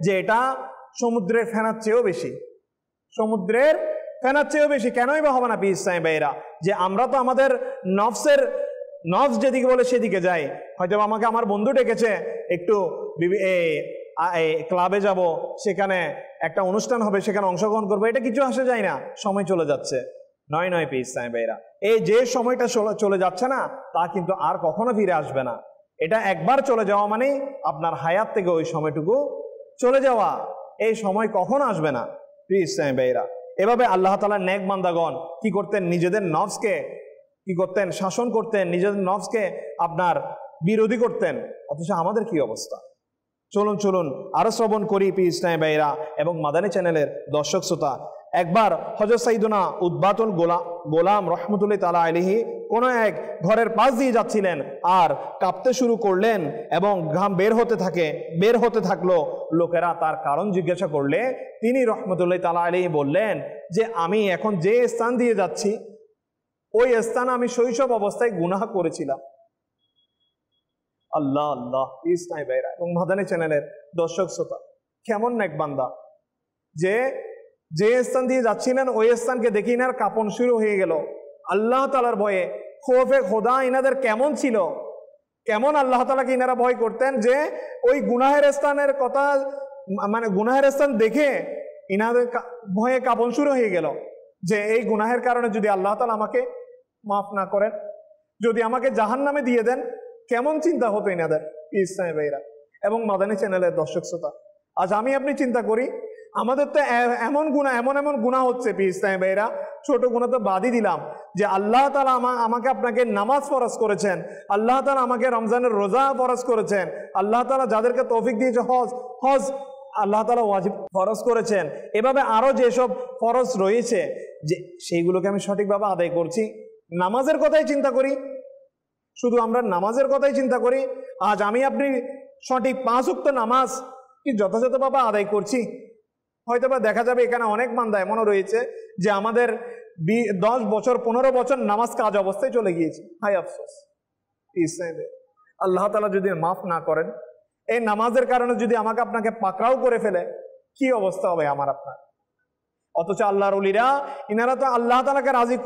যে এটা সমুদ্রের ফেনার চেয়েও বেশি, সমুদ্রের ফেনার চেয়েও বেশি। কেনই বা হবে না প্রিয় ইসলামী ভাইরা, যে আমরা তো আমাদের নফস যেদিকে বলে সেদিকে যাই। হয়তো আমাকে আমার বন্ধু ডেকেছে একটু ক্লাবে যাব, সেখানে একটা অনুষ্ঠান হবে, সেখানে অংশগ্রহণ করবো, এটা কিছু আসে যায় না, সময় চলে যাচ্ছে। নয় প্রিয় ইসলামী ভাইরা, এই যে সময়টা চলে যাচ্ছে না তা কিন্তু আর কখনো ফিরে আসবে না। এটা একবার চলে যাওয়া মানে আপনার হায়াত থেকে ওই সময়টুকু চলে যাওয়া, এই সময় কখনো আসবে না প্রিয় ইসলামী ভাইরা। এভাবে আল্লাহ তাআলার নেক বান্দাগণ কি করতেন, নিজেদের নফসকে কি করতেন, শাসন করতেন, নিজেদের নফসকে আপনার বিরোধী করতেন। অথচ আমাদের কি অবস্থা? চলুন আরো শ্রবণ করি প্রিয় ইসলামী ভাইরা এবং মাদানী চ্যানেলের দর্শক শ্রোতা। একবার হযরত সাইয়্যিদুনা উতবাতুল গোলাম রাহমাতুল্লাহি তাআলা আলাইহি কোন এক ঘরের পাশ দিয়ে যাচ্ছিলেন আর কাঁপতে শুরু করলেন এবং ঘাম বের হতে থাকলো। লোকেরা তার কারণ জিজ্ঞাসা করলে তিনি রাহমাতুল্লাহি তাআলা আলাইহি বললেন যে আমি এখন যে স্থান দিয়ে যাচ্ছি ওই স্থানে আমি শৈশব অবস্থায় গুনাহ করেছিলাম। আল্লাহ আল্লাহ ইসলামী ভাইরা এবং মাদানী চ্যানেলের দর্শক শ্রোতা, কেমন নেক বান্দা যে স্থান দিয়ে যাচ্ছিলেন ওই স্থানকে দেখে ইনার কাঁপন শুরু হয়ে গেল। আল্লাহ তাআলার ভয়ে খৌফে খোদা ইনাদের কেমন ছিল, কেমন আল্লাহ তাআলাকে ইনারা ভয় করতেন যে ওই গুনাহের স্থানের কথা, মানে গুনাহের স্থান দেখে ইনাদের ভয়ে কাঁপন শুরু হয়ে গেল যে এই গুনাহের কারণে যদি আল্লাহ তাআলা আমাকে মাফ না করেন, যদি আমাকে জাহান্নামে দিয়ে দেন, কেমন চিন্তা হতো ইনাদের। ইসলামী ভাইরা এবং মাদানী চ্যানেলের দর্শক শ্রোতা, আজ আমি আপনি চিন্তা করি আমাদের তো এমন গুনাহ হচ্ছে ইসলামী ভাইরা, ছোট গুনাহ তো বাদই দিলাম, যে আল্লাহ তাআলা আমাকে আপনাকে নামাজ ফরজ করেছেন, আল্লাহ তাআলা আমাকে রমজানের রোজা ফরজ করেছেন, আল্লাহ তাআলা যাদেরকে তৌফিক দিয়েছে হজ আল্লাহ তাআলা ওয়াজিব ফরজ করেছেন, এভাবে আরো যেসব ফরজ রয়েছে যে সেইগুলোকে আমি সঠিকভাবে আদায় করছি। নামাজের কথাই চিন্তা করি, শুধু আমরা নামাজের কথাই চিন্তা করি, আজ আমি আপনি সঠিক 5 ওয়াক্ত নামাজ কি যথাযথভাবে আদায় করছি? হয়তোবা দেখা যাবে এখানে অনেক বান্দা এমনও রয়েছে যে আমাদের 10 বছর 15 বছর নামাজ কাজ অবস্থায় চলে গিয়েছে। হায় আফসোস, আল্লাহ তাআলা যদি মাফ না করেন, এই নামাজের কারণে যদি আমাকে আপনাকে পাকড়াও করে ফেলে, কি অবস্থা হবে আমার আপনার? অথচ আল্লাহর ওলিরা ইনারা তো আল্লাহ তাআলাকে রাজি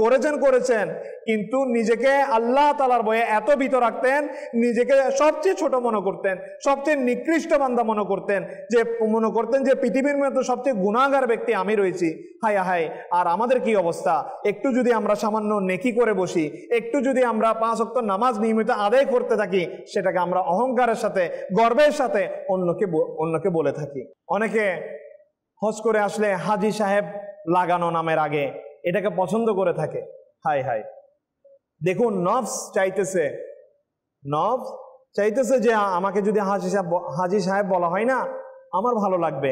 করেছেন, কিন্তু নিজেকে আল্লাহ তাআলার ভয়ে এত ভীত রাখতেন, নিজেকে সবচেয়ে ছোট মনে করতেন, সবচেয়ে নিকৃষ্ট বান্দা মনে করতেন যে পৃথিবীর মধ্যে সবচেয়ে গুনাহগার ব্যক্তি আমি রয়েছি। হায় হায়, আর আমাদের কি অবস্থা? একটু যদি আমরা সামান্য নেকি করে বসি, একটু যদি আমরা 5 ওয়াক্ত নামাজ নিয়মিত আদায় করতে থাকি, সেটাকে আমরা অহংকারের সাথে গর্বের সাথে অন্যকে বলে থাকি। অনেকে হজ করে আসলে হাজি সাহেব লাগানো নামের আগে এটাকে পছন্দ করে থাকে। হায় হায়, দেখুন নফস চাইতেছে যে আমাকে যদি হাজি সাহেব বলা হয় না, আমার ভালো লাগবে।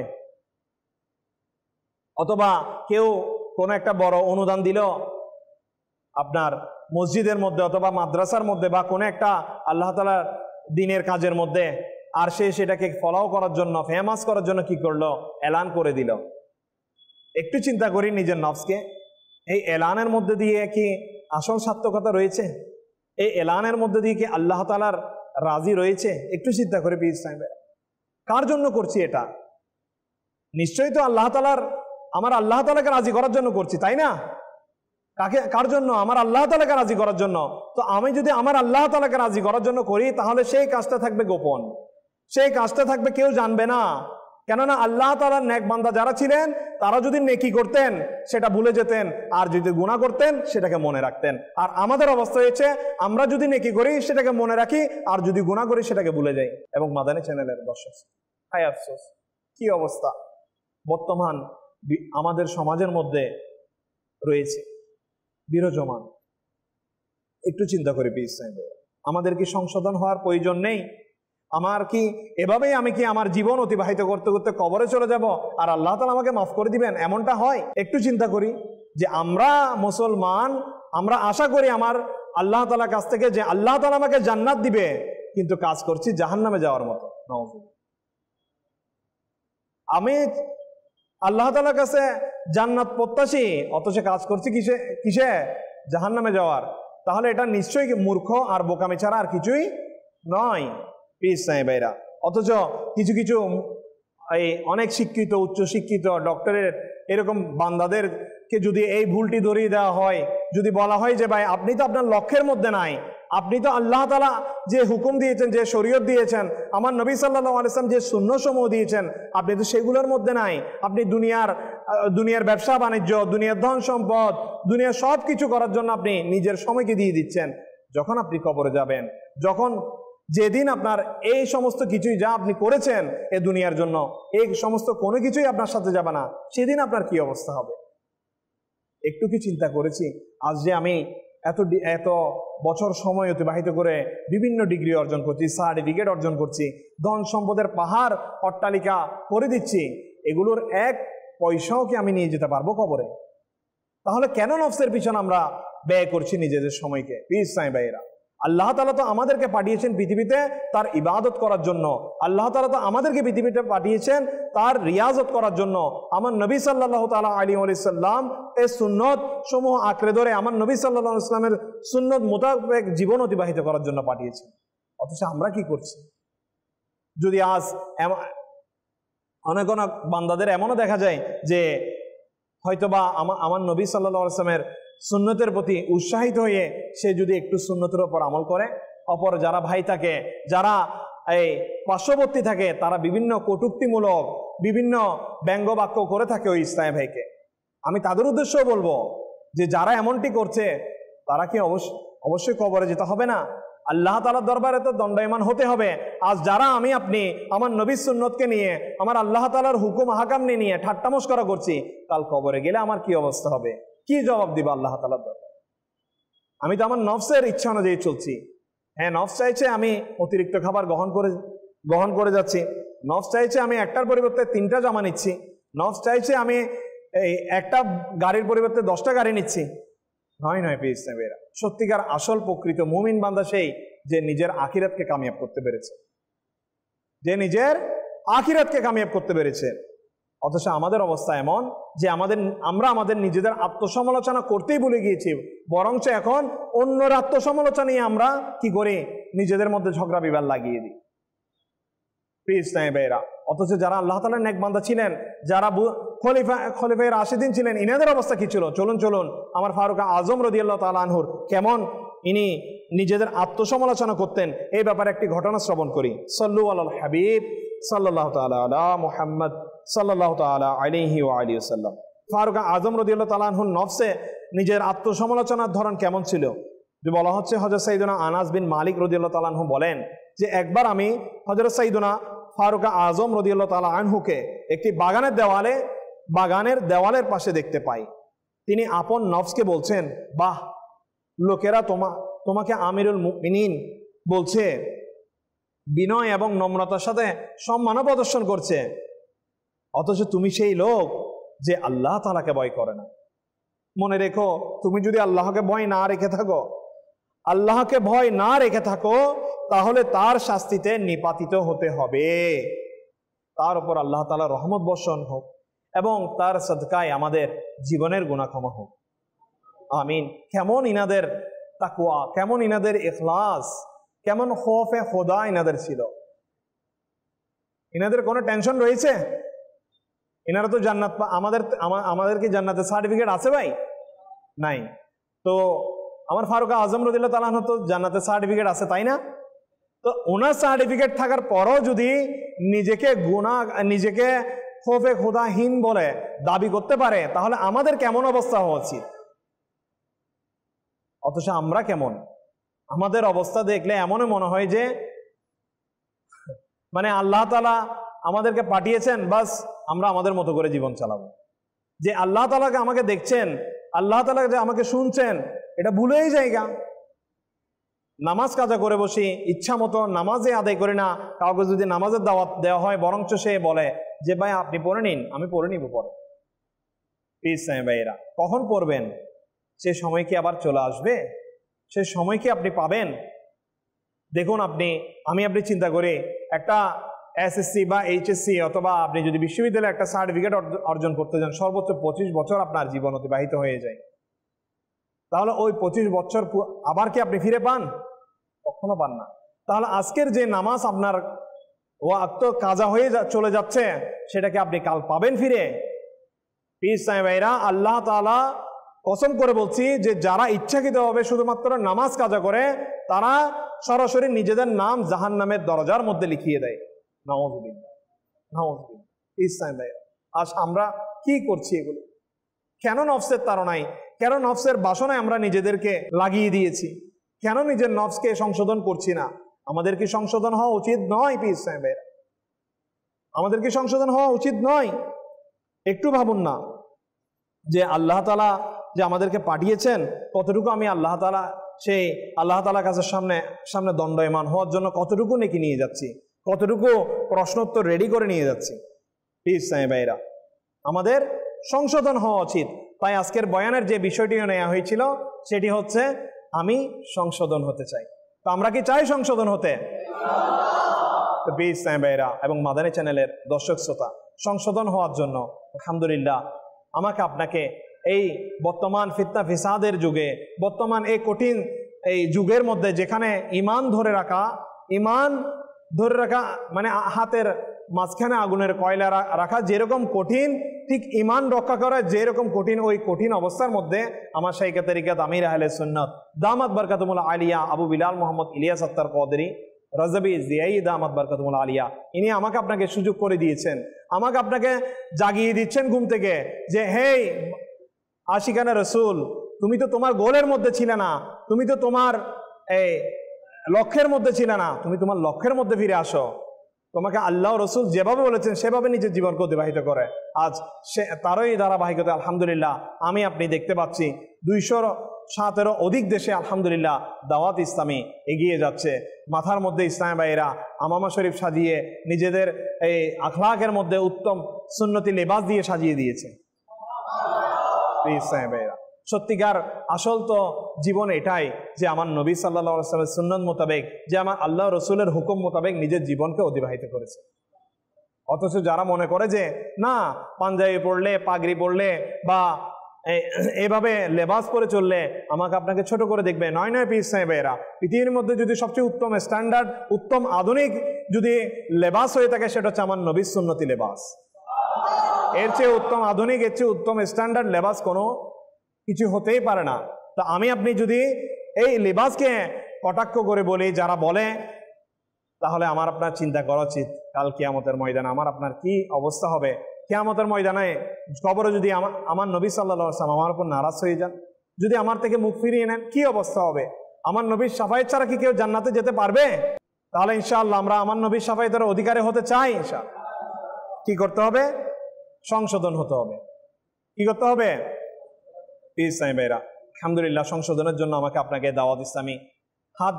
অথবা কেউ কোনো একটা বড় অনুদান দিল আপনার মসজিদের মধ্যে অথবা মাদ্রাসার মধ্যে বা কোনো একটা আল্লাহ তাআলার দ্বীনের কাজের মধ্যে, আর সেটাকে ফলো করার জন্য, ফেমাস করার জন্য কি করলো? এলান করে দিল। একটু চিন্তা করি নিজের নফসকে, এই এলানের মধ্যে দিয়ে কি আসল সার্থকতা রয়েছে? এই এলানের মধ্যে দিয়ে কি আল্লাহ তাআলার রাজি রয়েছে? একটু চিন্তা করে কার জন্য করছি এটা? নিশ্চয়ই তো আমার আল্লাহ তাআলাকে রাজি করার জন্য করছি, তাই না? কার জন্য? আমার আল্লাহ তাআলাকে রাজি করার জন্য। তো আমি যদি আমার আল্লাহ তাআলাকে রাজি করার জন্য করি, তাহলে সেই কাজটা থাকবে গোপন, সেই কাজটা থাকবে কেউ জানবে না। কেননা আল্লাহ তাআলার নেক বান্দা যারা ছিলেন, তারা যদি নেকি করতেন সেটা ভুলে যেতেন, আর যদি গুনাহ করতেন সেটাকে মনে রাখতেন। আর আমাদের অবস্থা হয়েছে, আমরা যদি নেকি করি সেটাকে মনে রাখি, আর যদি গুনাহ করি সেটাকে ভুলে যাই। এবং মাদানী চ্যানেলের দর্শক, হায় আফসোস, কি অবস্থা বর্তমান আমাদের সমাজের মধ্যে রয়েছে বিরাজমান। একটু চিন্তা করি আমাদের কি সংশোধন হওয়ার প্রয়োজন নেই? আমার কি এভাবেই আমি কি আমার জীবন অতিবাহিত করতে করতে কবরে চলে যাব আর আল্লাহ তাআলা আমাকে মাফ করে দিবেন? এমনটা হয়? একটু চিন্তা করি যে আমরা মুসলমান, আমরা আশা করি আমার আল্লাহ তাআলার কাছ থেকে যে আল্লাহ তাআলা আমাকে জান্নাত দিবে, কিন্তু কাজ করছি জাহান্নামে যাওয়ার মতো। আমি আল্লাহ তাআলার কাছে জান্নাত প্রত্যাশী, অথচ কাজ করছি কিসে? জাহান্নামে যাওয়ার। তাহলে এটা নিশ্চয়ই মূর্খ আর বোকামি ছাড়া আর কিছুই নয় ভাইরা। অথচ কিছু এই অনেক শিক্ষিত, উচ্চ শিক্ষিত, ডক্টরের এরকম বান্দাদেরকে যদি এই ভুলটি ধরিয়ে দেওয়া হয়, যদি বলা হয় যে ভাই আপনি তো আপনার লক্ষ্যের মধ্যে নাই, আপনি তো আল্লাহ তাআলা যে হুকুম দিয়েছেন, যে শরীয়ত দিয়েছেন, আমার নবী সাল্লাল্লাহু আলাইহি ওয়াসাল্লাম যে সুন্নাহসমূহ দিয়েছেন, আপনি তো সেগুলোর মধ্যে নাই। আপনি দুনিয়ার ব্যবসা বাণিজ্য, দুনিয়ার ধন সম্পদ, দুনিয়ার সব কিছু করার জন্য আপনি নিজের সময়কে দিয়ে দিচ্ছেন। যখন আপনি কবরে যাবেন, যেদিন আপনার এই সমস্ত কিছুই যা আপনি করেছেন এ দুনিয়ার জন্য, এই সমস্ত কোনো কিছুই আপনার সাথে যাবে না, সেদিন আপনার কি অবস্থা হবে? একটু কি চিন্তা করেছি? আজ যে আমি এত বছর সময় অতিবাহিত করে বিভিন্ন ডিগ্রি অর্জন করছি, সার্টিফিকেট অর্জন করছি, ধন সম্পদের পাহাড় অট্টালিকা করে দিচ্ছি, এগুলোর এক পয়সাও কি আমি নিয়ে যেতে পারবো কবরে? তাহলে কেন নফসের পিছনে আমরা ব্যয় করছি নিজেদের সময়কে? ভাইয়েরা, আল্লাহ তাআলা তো আমাদেরকে পাঠিয়েছেন পৃথিবীতে তার ইবাদত করার জন্য। আল্লাহ তাআলা তো আমাদেরকে পৃথিবীতে পাঠিয়েছেন তার রিয়াজত করার জন্য। আমার নবী সাল্লাল্লাহু তাআলা আলাইহি ওয়াসাল্লাম এই সুন্নত সমূহ আঁকড়ে ধরে আমার নবী সাল্লাল্লাহু আলাইহি ওয়াসাল্লামের সুন্নত মোতাবেক জীবন অতিবাহিত করার জন্য পাঠিয়েছেন। অথচ আমরা কি করছি? যদি আজ অনেক বান্দাদের এমনও দেখা যায় যে হয়তোবা আমার নবী সাল্লাল্লাহু আলাইহি ওয়াসাল্লামের সুন্নতের প্রতি উৎসাহিত হয়ে সে যদি একটু সুন্নতের উপর আমল করে, অপর যারা ভাই থাকে, যারা এই পার্শ্ববর্তী থাকে, তারা বিভিন্ন কটূক্তিমূলক বিভিন্ন ব্যঙ্গ বাক্য করে থাকে ওই ইসলামী ভাইকে। আমি তাদের উদ্দেশ্যও বলবো যে যারা এমনটি করছে তারা কি অবশ্যই কবরে যেতে হবে না? আল্লাহ তাআলার দরবারে তো দণ্ডায়মান হতে হবে। আজ যারা আমি আপনি আমার নবীর সুন্নতকে নিয়ে, আমার আল্লাহ তাআলার হুকুম আহকাম নিয়ে ঠাট্টা মশকরা করছি, কাল কবরে গেলে আমার কি অবস্থা হবে? কি জবাব দিব আল্লাহ তাআলার দরবারে? আমি তো আমার নফসের ইচ্ছা অনুযায়ী চলছি। হ্যাঁ, নফস চাইছে আমি অতিরিক্ত খাবার গ্রহণ করে যাচ্ছি, নফস চাইছে আমি একটার পরিবর্তে 3টা জামা নিচ্ছি, নফস চাইছে আমি এই একটা গাড়ির পরিবর্তে 10টা গাড়ি নিচ্ছি। নয় পেয়ে এরা সত্যিকার আসল প্রকৃত মুমিন বান্দা সেই যে নিজের আখিরাতকে কামিয়াব করতে পেরেছে, অথচ আমাদের অবস্থা এমন যে আমরা আমাদের নিজেদের আত্মসমালোচনা করতেই ভুলে গিয়েছি, বরঞ্চ এখন অন্যের আত্মসমালোচনা নিয়ে আমরা কি করি, নিজেদের মধ্যে ঝগড়া বিবাদ লাগিয়ে দিই। প্রিয় ইসলামী ভাইয়েরা, অথচ যারা আল্লাহ তাআলার নেক বান্দা ছিলেন, যারা খলিফায়ে রাশিদিন ছিলেন, ইনাদের অবস্থা কি ছিল? চলুন আমার ফারুক আজম রাদিয়াল্লাহু তাআলা আনহুর কেমন ইনি নিজেদের আত্মসমালোচনা করতেন, এই ব্যাপারে একটি ঘটনা শ্রবণ করি। সাল্লু আলাল হাবিব সাল্লাল্লাহু তাআলা আলা মুহাম্মদ সাল্লাল্লাহু তাআলা আলাইহি ওয়া আলিহি ওয়াসাল্লাম। ফারুক আজম রাদিয়াল্লাহু তাআলা আনহুর নফসে নিজের আত্মসমালোচনার ধরন কেমন ছিল? যে বলা হচ্ছে হযরত সাইয়েদনা আনাস বিন মালিক রাদিয়াল্লাহু তাআলা আনহু বলেন যে একবার আমি হযরত সাইয়েদনা ফারুক আজম রাদিয়াল্লাহু তাআলা আনহুকে একটি বাগানের দেওয়ালের পাশে দেখতে পাই। তিনি আপন নফসকে বলছেন, বাহ, লোকেরা তোমাকে আমিরুল মুমিনিন বলছে, বিনয় এবং নম্রতার সাথে সম্মান প্রদর্শন করছে, অথচ তুমি সেই লোক যে আল্লাহ তাআলাকে ভয় করে না। মনে রেখো, তুমি যদি আল্লাহকে ভয় না রেখে থাকো তাহলে তার শাস্তিতে নিপাতিত হতে হবে। তার উপর আল্লাহ তাআলার রহমত বর্ষণ হোক এবং তার সদকায় আমাদের জীবনের গুনাহ ক্ষমা হোক, আমিন। কেমন ইনাদের তাকওয়া, কেমন ইনাদের ইখলাস, কেমন খৌফে খোদা ইনাদের ছিল। ইনাদের কোনো টেনশন রয়েছে? ইনারা তো জান্নাত, আমাদের কি জান্নাতের সার্টিফিকেট আছে ভাই? নাই। তো আমার ফারুক আজম রাদিয়াল্লাহু তাআলা আনহু তো জান্নাতের সার্টিফিকেট আছে, তাই না? তো ওনার সার্টিফিকেট থাকার পরও যদি নিজেকে খৌফে খোদাহীন বলে দাবি করতে পারে, তাহলে আমাদের কেমন অবস্থা হওয়া উচিত? অথচ আমরা কেমন? আমাদের অবস্থা দেখলে এমনই মনে হয় যে মানে আল্লাহ তাআলা আমাদেরকে পাঠিয়েছেন, বাস আমরা আমাদের মতো করে জীবন চালাবো। যে আল্লাহ তাআলাকে আমাকে দেখছেন, আল্লাহ তাআলা যে আমাকে শুনছেন, এটা ভুলেই যায়গা। নামাজ কাজা করে বসি, ইচ্ছা মতো নামাজে আদায় করি না। কাউকে যদি নামাজের দাওয়াত দেওয়া হয়, বরঞ্চ সে বলে যে ভাই আপনি পড়ে নিন, আমি পড়ে নিব পরে। প্লিজ ভাইয়েরা, কখন পড়বেন? সে সময় কি আবার চলে আসবে? সে সময় কি আপনি পাবেন? দেখুন, আপনি চিন্তা করে একটা এসএসসি বা এইচএসসি অথবা আপনি যদি বিশ্ববিদ্যালয়ে একটা সার্টিফিকেট অর্জন করতে যান, সর্বোচ্চ 25 বছর আপনার জীবন অতিবাহিত হয়ে যায়। তাহলে ওই 25 বছর আবার কি আপনি ফিরে পান? কখনো পান না। তাহলে আজকের যে নামাজ আপনার ওয়াক্ত কাজা হয়ে চলে যাচ্ছে, সেটাকে আপনি কাল পাবেন ফিরে? প্লিজ ভাইরা, আল্লাহ তাআলা কসম করে বলছি যে যারা ইচ্ছাকৃতভাবে শুধুমাত্র নামাজ কাজা করে, তারা সরাসরি নিজেদের নাম জাহান্নামের দরজার মধ্যে লিখিয়ে দেয়। নাউযুবিল্লাহ। প্লিজ ভাইরা, আজ আমরা কি করছি এগুলো? কেন নফসের তাড়নায়, কেন নফসের বাসনায় আমরা নিজেদেরকে লাগিয়ে দিয়েছি? কেন নিজের নফসকে সংশোধন করছি না? আমাদের কি সংশোধন হওয়া উচিত নয়? প্লিজ ভাইরা, আমাদের কি সংশোধন হওয়া উচিত নয়? একটু ভাবুন না যে আল্লাহ তাআলা যে আমাদেরকে পাঠিয়েছেন, কতটুকু আমি আল্লাহ তাআলার কাছে সামনে দণ্ডায়মান হওয়ার জন্য কতটুকু নেকি নিয়ে যাচ্ছি, কতটুকু প্রশ্নোত্তর রেডি করে নিয়ে যাচ্ছি। প্লিজ ভাইরা, আমাদের সংশোধন হওয়া উচিত। তাই আজকের বয়ানের যে বিষয়টি নেওয়া হয়েছিল সেটি হচ্ছে আমি সংশোধন হতে চাই। তো আমরা কি চাই সংশোধন হতে? প্লিজ ভাইরা এবং মাদানী চ্যানেলের দর্শক শ্রোতা, সংশোধন হওয়ার জন্য আলহামদুলিল্লাহ আমাকে আপনাকে এই বর্তমান ফিতনা ফিসাদের যুগে, বর্তমান এই কঠিন এই যুগের মধ্যে, যেখানে ইমান ধরে রাখা মানে হাতের মাঝখানে আগুনের কয়লা রাখা যেরকম কঠিন, ঠিক ইমান রক্ষা করা যেরকম কঠিন, ওই কঠিন অবস্থার মধ্যে আমার শাইখে তরিকত আমির আহলে সুন্নাত দামাত বরকাতুল আলিয়া আবু বিলাল মোহাম্মদ ইলিয়াস আত্তার কদরি রাজাবি জিয়াই দামাত বরকাতুল আলিয়া, ইনি আমাকে আপনাকে সুযোগ করে দিয়েছেন, আমাকে আপনাকে জাগিয়ে দিচ্ছেন ঘুম থেকে যে হে আশিকানা রসুল, তুমি তো তোমার গোলের মধ্যে ছিলে না, তুমি তো তোমার লক্ষ্যের মধ্যে ছিলে না, তুমি তোমার লক্ষ্যের মধ্যে ফিরে আসো। তোমাকে আল্লাহ রসুল যেভাবে বলেছেন সেভাবে নিজের জীবনকে অতিবাহিত করে আজ সে তারই ধারাবাহিকতা আলহামদুলিল্লাহ আমি আপনি দেখতে পাচ্ছি 207-এরও অধিক দেশে আলহামদুলিল্লাহ দাওয়াত ইসলামী এগিয়ে যাচ্ছে। মাথার মধ্যে ইসলামী ভাইয়েরা আমামা শরীফ সাজিয়ে নিজেদের এই আখলাকের মধ্যে উত্তম সুন্নতি লেবাস দিয়ে সাজিয়ে দিয়েছে ইসলামী ভাইয়েরা। সত্যিকার আসল তো জীবন এটাই যে আমার নবী সাল্লাল্লাহু আলাইহি ওয়াসাল্লামের সুন্নাত মোতাবেক, যে আমার আল্লাহ রসুলের হুকুম মোতাবেক নিজের জীবনকে অতিবাহিত করেছে। অথচ যারা মনে করে যে না পাঞ্জাবি পড়লে, পাগড়ি পড়লে বা এভাবে লেবাস পরে চললে আমাকে আপনাকে ছোট করে দেখবে, নয় নয় পীর সাহেবেরা, পৃথিবীর মধ্যে যদি সবচেয়ে উত্তম স্ট্যান্ডার্ড, উত্তম আধুনিক যদি লেবাস হয়ে থাকে সেটা হচ্ছে আমার নবীর সুন্নতি লেবাস। এর চেয়ে উত্তম আধুনিক, এর চেয়ে উত্তম স্ট্যান্ডার্ড লেবাস কোনো কিছু হতেই পারে না। তো আমি আপনি যদি এই লেবাসকে কটাক্ষ করে বলি, যারা বলে, তাহলে আমার আপনার চিন্তা করা উচিত কাল কিয়ামতের ময়দানে আমার আপনার কি অবস্থা হবে। কিয়ামতের ময়দানে কবরে যদি আমার নবী সাল্লাল্লাহু আলাইহি ওয়াসাল্লাম আমার উপর নারাজ হয়ে যান, যদি আমার থেকে মুখ ফিরিয়ে নেন, কি অবস্থা হবে? আমার নবীর শাফায়েত ছাড়া কি কেউ জান্নাতে যেতে পারবে? তাহলে ইনশাআল্লাহ আমরা আমার নবীর শাফায়েতের অধিকারী হতে চাই। ইনশাআল্লাহ কি করতে হবে? সংশোধন হতে হবে। কি করতে হবে? পীর সাহেব ভাইরা আলহামদুলিল্লাহ সংশোধনের জন্য আমাকে আপনাকে দাওয়াত ইসলামী হাত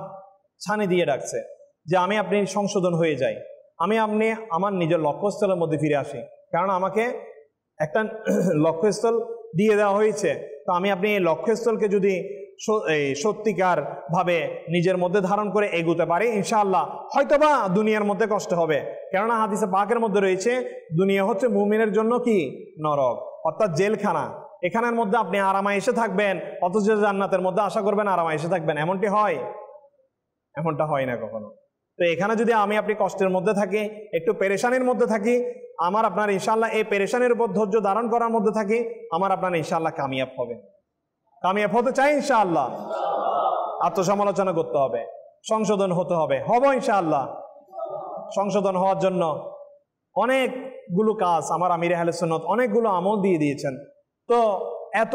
ছানি দিয়ে ডাকছে যে আমি আপনি সংশোধন হয়ে যাই, আমি আপনি আমার নিজের লক্ষ্যস্থলের মধ্যে ফিরে আসি। কারণ আমাকে একটা লক্ষ্যস্থল দিয়ে দেওয়া হয়েছে, তো আমি আপনি এই লক্ষ্যস্থলকে যদি সত্যিকার ভাবে নিজের মধ্যে ধারণ করে এগোতে পারি ইনশাআল্লাহ হয়তোবা দুনিয়ার মধ্যে কষ্ট হবে। কেননা হাদিসে পাকের মধ্যে রয়েছে দুনিয়া হচ্ছে মুমিনের জন্য কি নরক, অর্থাৎ জেলখানা। এখানের মধ্যে আপনি আরামায়েশে থাকবেন, অথচ জান্নাতের মধ্যে আশা করবেন আরামায়েশে থাকবেন। এমনটি হয়? এমনটা হয় না কখনো। তো এখানে যদি আমি আপনি কষ্টের মধ্যে থাকি, একটু পেরেশানির মধ্যে থাকি, আমার আপনার ইনশাআল্লাহ এই পেরেশানির উপর ধৈর্য ধারণ করার মধ্যে থাকি, আমার আপনার ইনশাআল্লাহ কামিয়াব হবে। কামিয়াব হতে চাই ইনশাআল্লাহ, আত্মসমালোচনা করতে হবে, সংশোধন হতে হবে, হব ইনশাআল্লাহ। সংশোধন হওয়ার জন্য অনেকগুলো কাজ আমার আমির আহলে সুন্নাত অনেকগুলো আমল দিয়ে দিয়েছেন। তো এত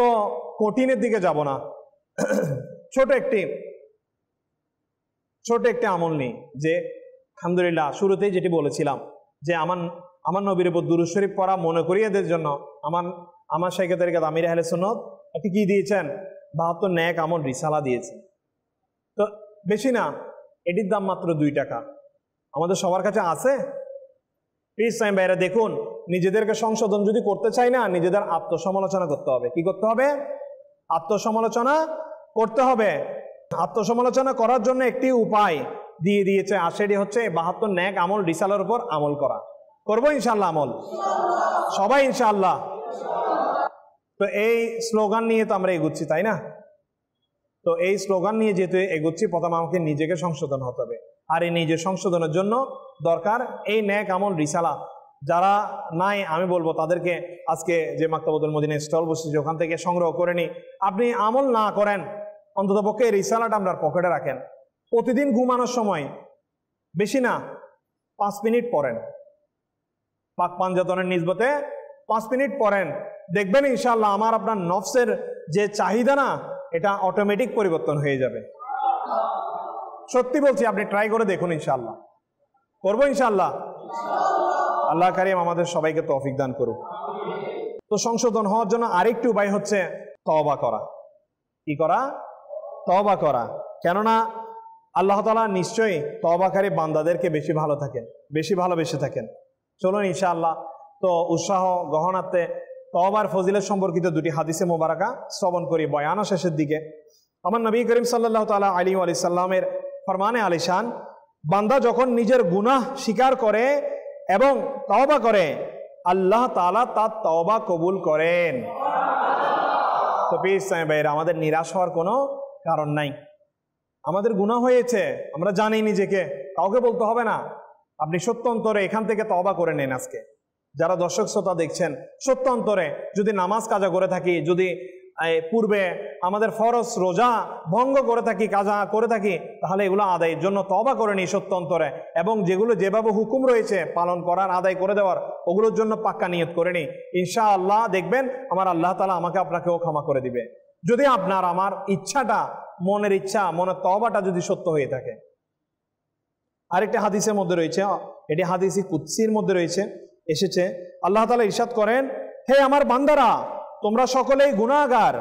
কঠিনের দিকে যাব না, ছোট একটি আমল নেই যে আলহামদুলিল্লাহ শুরুতেই যেটি বলেছিলাম যে আমার নবীর উপর দুরূদ শরীফ পড়া মনে করিয়ে দেওয়ার জন্য আমার শাইখ তরিকাত আমির আহলে সুন্নাত একটি কি দিয়েছেন? 72 নেক আমল রিসালা দিয়েছেন। তো বেশি না, এটির দাম মাত্র 2 টাকা। আমাদের সবার কাছে আছে? প্লিজ সাইম ভাইরা দেখুন, নিজেদেরকে সংশোধন যদি করতে চাই না, নিজেদের আত্মসমালোচনা করতে হবে। কি করতে হবে? আত্মসমালোচনা করতে হবে। আত্মসমালোচনা করার জন্য একটি উপায় দিয়ে দিয়েছে, আর সেটি হচ্ছে 72 নেক আমল রিসালার উপর আমল করা। করবো ইনশাআল্লাহ আমল সবাই ইনশাআল্লাহ। তো এই স্লোগান নিয়ে তো আমরা এগুচ্ছি, তাই না? তো এই স্লোগান নিয়ে যেহেতু এগুচ্ছি, প্রথমে আমাকে নিজেকে সংশোধন হতে হবে। আর এই নিজের সংশোধনের জন্য দরকার এই নেক আমল রিসালা। যারা নাই আমি বলবো তাদেরকে আজকে যে মাকতাবুল মদিনা স্টল বসেছে ওখান থেকে সংগ্রহ করে নি। আপনি আমল না করেন, অন্তত পক্ষে এই রিসালাটা আপনার পকেটে রাখেন। প্রতিদিন ঘুমানোর সময় বেশি না 5 মিনিট পড়েন, পাক পাঞ্জাতনের নিসবতে 5 মিনিট পড়েন, দেখবেন ইনশাআল্লাহ আমার আপনার নফসের যে চাহিদা না, এটা অটোমেটিক পরিবর্তন হয়ে যাবে। সত্যি বলছি, আপনি ট্রাই করে দেখুন ইনশাআল্লাহ। করবো ইনশাআল্লাহ। আল্লাহ কারীম আমাদের সবাইকে তৌফিক দান করুক। তো সংশোধন হওয়ার জন্য আরেকটি উপায় হচ্ছে তওবা করা। কি করা? তওবা করা। কেননা আল্লাহ তাআলা নিশ্চয়ই তওবাকারী বান্দাদেরকে বেশি ভালোবেসে থাকেন। চলুন ইনশাআল্লাহ তো উৎসাহ গ্রহণার্থে তওবার ফজিলত সম্পর্কিত 2টি হাদিসে মোবারকা শ্রবণ করি বয়ান শেষের দিকে। আমার নবী করিম সাল্লাল্লাহু তাআলা আলাইহি ওয়া সাল্লামের ফরমানে আলিশান, বান্দা যখন নিজের গুনাহ স্বীকার করে এবং তওবা করে, আল্লাহ তাআলা তার তওবা কবুল করেন। তো প্লিজ ভাইরা, আমাদের নিরাশ হওয়ার কোনো কারণ নাই। আমাদের গুনাহ হয়েছে, আমরা জানি নিজেকে, কাউকে বলতে হবে না। আপনি সত্য অন্তরে এখান থেকে তওবা করে নেন। আজকে যারা দর্শক শ্রোতা দেখছেন, সত্য অন্তরে যদি নামাজ কাজা করে থাকি, যদি পূর্বে আমাদের ফরজ রোজা ভঙ্গ করে থাকি, কাজা করে থাকি, তাহলে এগুলো আদায়ের জন্য তওবা করে নিই সত্য অন্তরে, এবং যেগুলো যেভাবে হুকুম রয়েছে পালন করার, আদায় করে দেওয়ার, ওগুলোর জন্য পাক্কা নিয়ত করে নিই। ইনশাআল্লাহ দেখবেন আমার আল্লাহ তাআলা আমাকে আপনাকেও ক্ষমা করে দিবে, যদি আপনার আমার ইচ্ছাটা, মনের ইচ্ছা, মনের তওবাটা যদি সত্য হয়ে থাকে। আরেকটা হাদিসের মধ্যে রয়েছে, এটি হাদিসি কুদসির মধ্যে রয়েছে, এসেছে আল্লাহ তাআলা ইরশাদ করেন, হে আমার বান্দারা, তোমরা সকলেই গুনাহগার,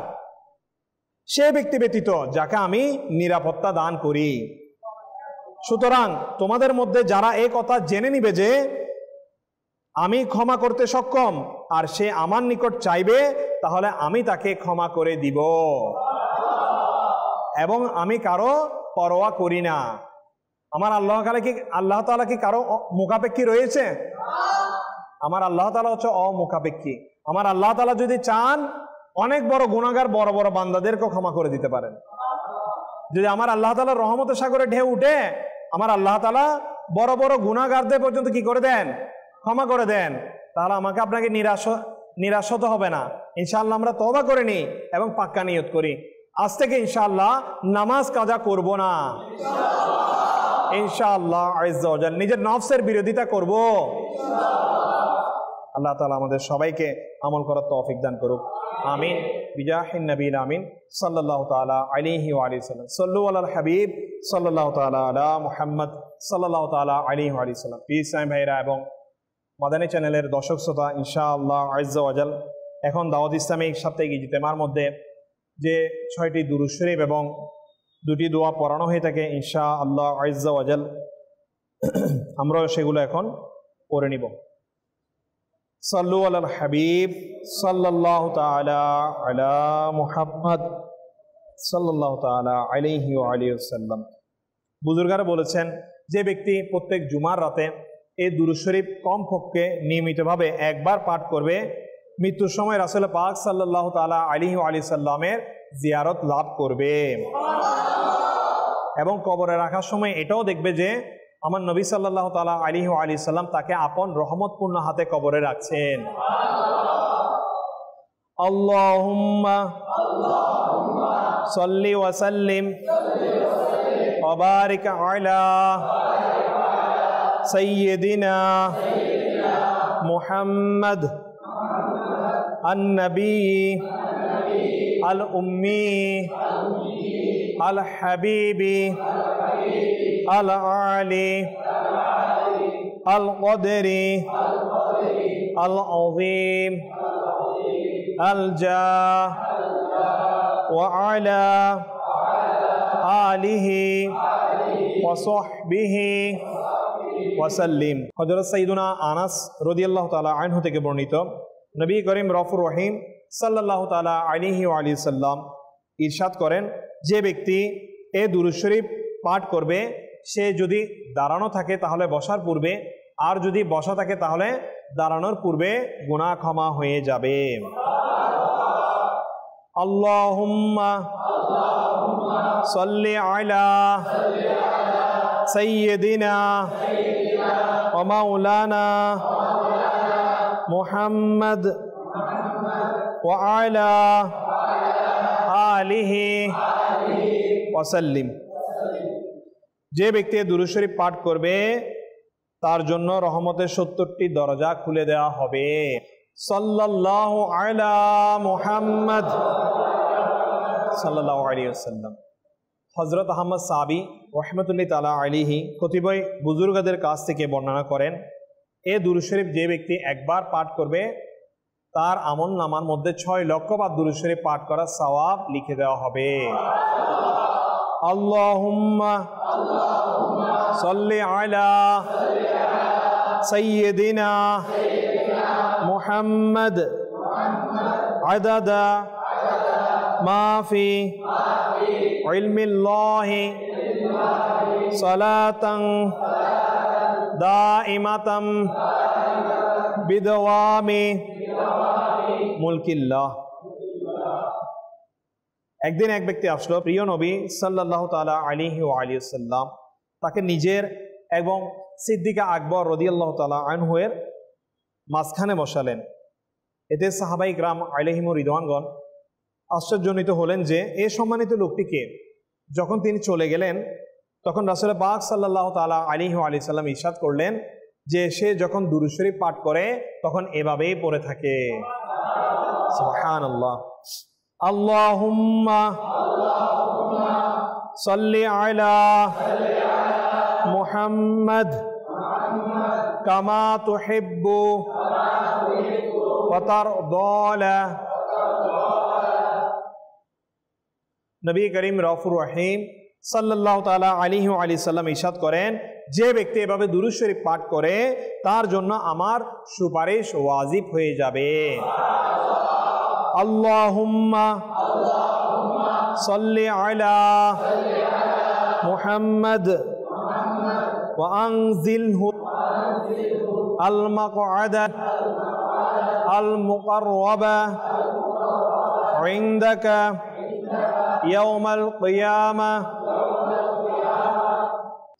সে ব্যক্তি ব্যতীত যাকে আমি নিরাপত্তা দান করি। সুতরাং তোমাদের মধ্যে যারা এই কথা জেনে নিবে যে আমি ক্ষমা করতে সক্ষম আর সে আমার নিকট চাইবে, তাহলে আমি তাকে ক্ষমা করে দিব এবং আমি কারো পরোয়া করি না। আমার আল্লাহ তাআলা কি কারো মুখাপেক্ষী রয়েছে? আমার আল্লাহ তাআলা হচ্ছে অমুখাপেক্ষী। আমার আল্লাহ তাআলা যদি চান অনেক বড় গুনাহগার বড় বড় বান্দাদেরকেও ক্ষমা করে দিতে পারেন। যদি আমার আল্লাহ তাআলার রহমতের সাগরে ঢেউ উঠে, আমার আল্লাহ তাআলা বড় বড় গুনাহগারদের পর্যন্ত কি করে দেন? ক্ষমা করে দেন। তাহলে আমাকে আপনাকে নিরাশ হতে হবে না। ইনশাআল্লাহ আমরা তওবা করে নিই এবং পাক্কা নিয়ত করি, আজ থেকে ইনশাআল্লাহ নামাজ কাজা করব না, ইনশাআল্লাহ আজ্জা ওয়া জাল্লা নিজের নফসের বিরোধিতা করব। আল্লাহ তাআলা আমাদের সবাইকে আমল করার তৌফিক দান করুক। আমিন বিজাহিন নবীন আমিন সাল্লাল্লাহু তাআলা আলাইহি ওয়া আলিহি সাল্লাম। সাল্লু আলাল হাবিব সাল্লাল্লাহু তাআলা আলা মুহাম্মদ সাল্লাল্লাহু তাআলা আলাইহি ওয়া আলিহি সাল্লাম। প্রিয় ইসলামী ভাইরা এবং মাদানী চ্যানেলের দর্শক শ্রোতা, ইনশাআল্লাহ আজ্জা ওয়া জাল এখন দাওয়াত ইসলামিক সাপ্তাহিক ইজতেমার মধ্যে যে 6টি দুরূদ শরীফ এবং 2টি দোয়া পড়ানো হয়ে থাকে, ইনশাআল্লাহ আজ্জা ওয়া জাল আমরা সেগুলো এখন পড়ে নিব। সাল্লু আলাল হাবিব সাল্লাল্লাহু তাআলা আলা মুহাম্মদ সাল্লাল্লাহু তাআলা আলাইহি ওয়া আলিহি ওয়াসাল্লাম। বুজুর্গারা বলেছেন, যে ব্যক্তি প্রত্যেক জুমার রাতে এই দুরূদ শরীফ কমপক্ষে নিয়মিতভাবে একবার পাঠ করবে, মৃত্যুর সময় রাসূল পাক সাল্লাল্লাহু তাআলা আলাইহি ওয়া আলিহি সাল্লামের জিয়ারত লাভ করবে এবং কবরে রাখার সময় এটাও দেখবে যে আমার নবী সাল্লাল্লাহু তাআলা আলাইহি ওয়া আলিহি সাল্লাম তাকে আপন রহমতপূর্ণ হাতে কবরে রাখছেন। আল্লাহুম্মা সাল্লি ওয়া সাল্লিম ওয়া বারিক আলা সাইয়্যিদিনা মুহাম্মদ আন-নবী আল-উম্মি আল-হাবিবি আল-আলি আল-কদরি আল-আযীম আল-জাহ ওয়া আলা আলিহি ওয়া সাহবিহি ওয়া সাল্লিম। হযরত সাইয়্যিদুনা আনাস রাদিয়াল্লাহু তাআলা আনহু থেকে বর্ণিত, নবী করিম রাউফুর রহিম সাল্লাল্লাহু তাআলা আলাইহি ওয়া আলিহি সাল্লাম ইরশাদ করেন, যে ব্যক্তি এই দুরূদ শরীফ পাঠ করবে, সে যদি দাঁড়ানো থাকে তাহলে বসার পূর্বে, আর যদি বসা থাকে তাহলে দাঁড়ানোর পূর্বে গুনাহ ক্ষমা হয়ে যাবে। আল্লাহুম্মা সাল্লি আলা সাইয়্যিদিনা ওয়া মাওলানা মুহাম্মদ ওয়া আলা আলিহি ওয়া সাল্লিম। যে ব্যক্তি দুরূদ শরীফ পাঠ করবে তার জন্য রহমতের 70টি দরজা খুলে দেওয়া হবে। সাল্লাল্লাহু আলা মুহাম্মদ সাল্লাল্লাহু আলাইহি ওয়াসাল্লাম। হযরত আহমদ সাবি রাহমাতুল্লাহি তাআলা আলাইহি কতিপয় বুজুর্গদের কাছ থেকে বর্ণনা করেন, এই দুরূদ শরীফ যে ব্যক্তি একবার পাঠ করবে তার আমল নামার মধ্যে 6 লক্ষ বার দুরূদ শরীফ পাঠ করার সওয়াব লিখে দেওয়া হবে। আল্লাহুম্মা সাল্লি আলা সাইয়্যিদিনা মুহাম্মদ আদাদা মা ফি ইলমিল্লাহি সালাতান দাইমাতাম বিদওয়ামি মুলকিল্লাহ। একদিন এক ব্যক্তি আসলো, প্রিয় নবী সাল্লাল্লাহু তাআলা আলাইহি ওয়া আলিহি ওয়াসাল্লাম তাকে নিজের এবং সিদ্দিকা আকবর রাদিয়াল্লাহু তাআলা আনহু এর মাঝখানে বসালেন। এতে সাহাবায়ে কিরাম আলাইহিমুর রিদওয়ানগণ আশ্চর্যজনিত হলেন যে এই সম্মানিত লোকটিকে। যখন তিনি চলে গেলেন তখন রাসূল পাক সাল্লাল্লাহু তাআলা আলাইহি ওয়া আলিহি সাল্লাম ইরশাদ করলেন যে সে যখন দুরূদ শরীফ পাঠ করে তখন এভাবেই পড়ে থাকে, সুবহানাল্লাহ, আল্লাহুম্মা সাল্লি আলা محمد كما تحب وترضى নবী করিম রউফুর রহিম সাল্লাল্লাহু তাআলা আলাইহি ওয়া সাল্লাম ইরশাদ করেন, যে ব্যক্তি এভাবে দুরূদ শরীফ পাঠ করে তার জন্য আমার সুপারিশ ওয়াজিব হয়ে যাবে। আল্লাহুম্মা সাল্লি আলা মুহাম্মদ ওয়া আনজিলহু আল মাকআদা আল মুকাররাবা ইনদাকা ইয়াউমাল কিয়ামা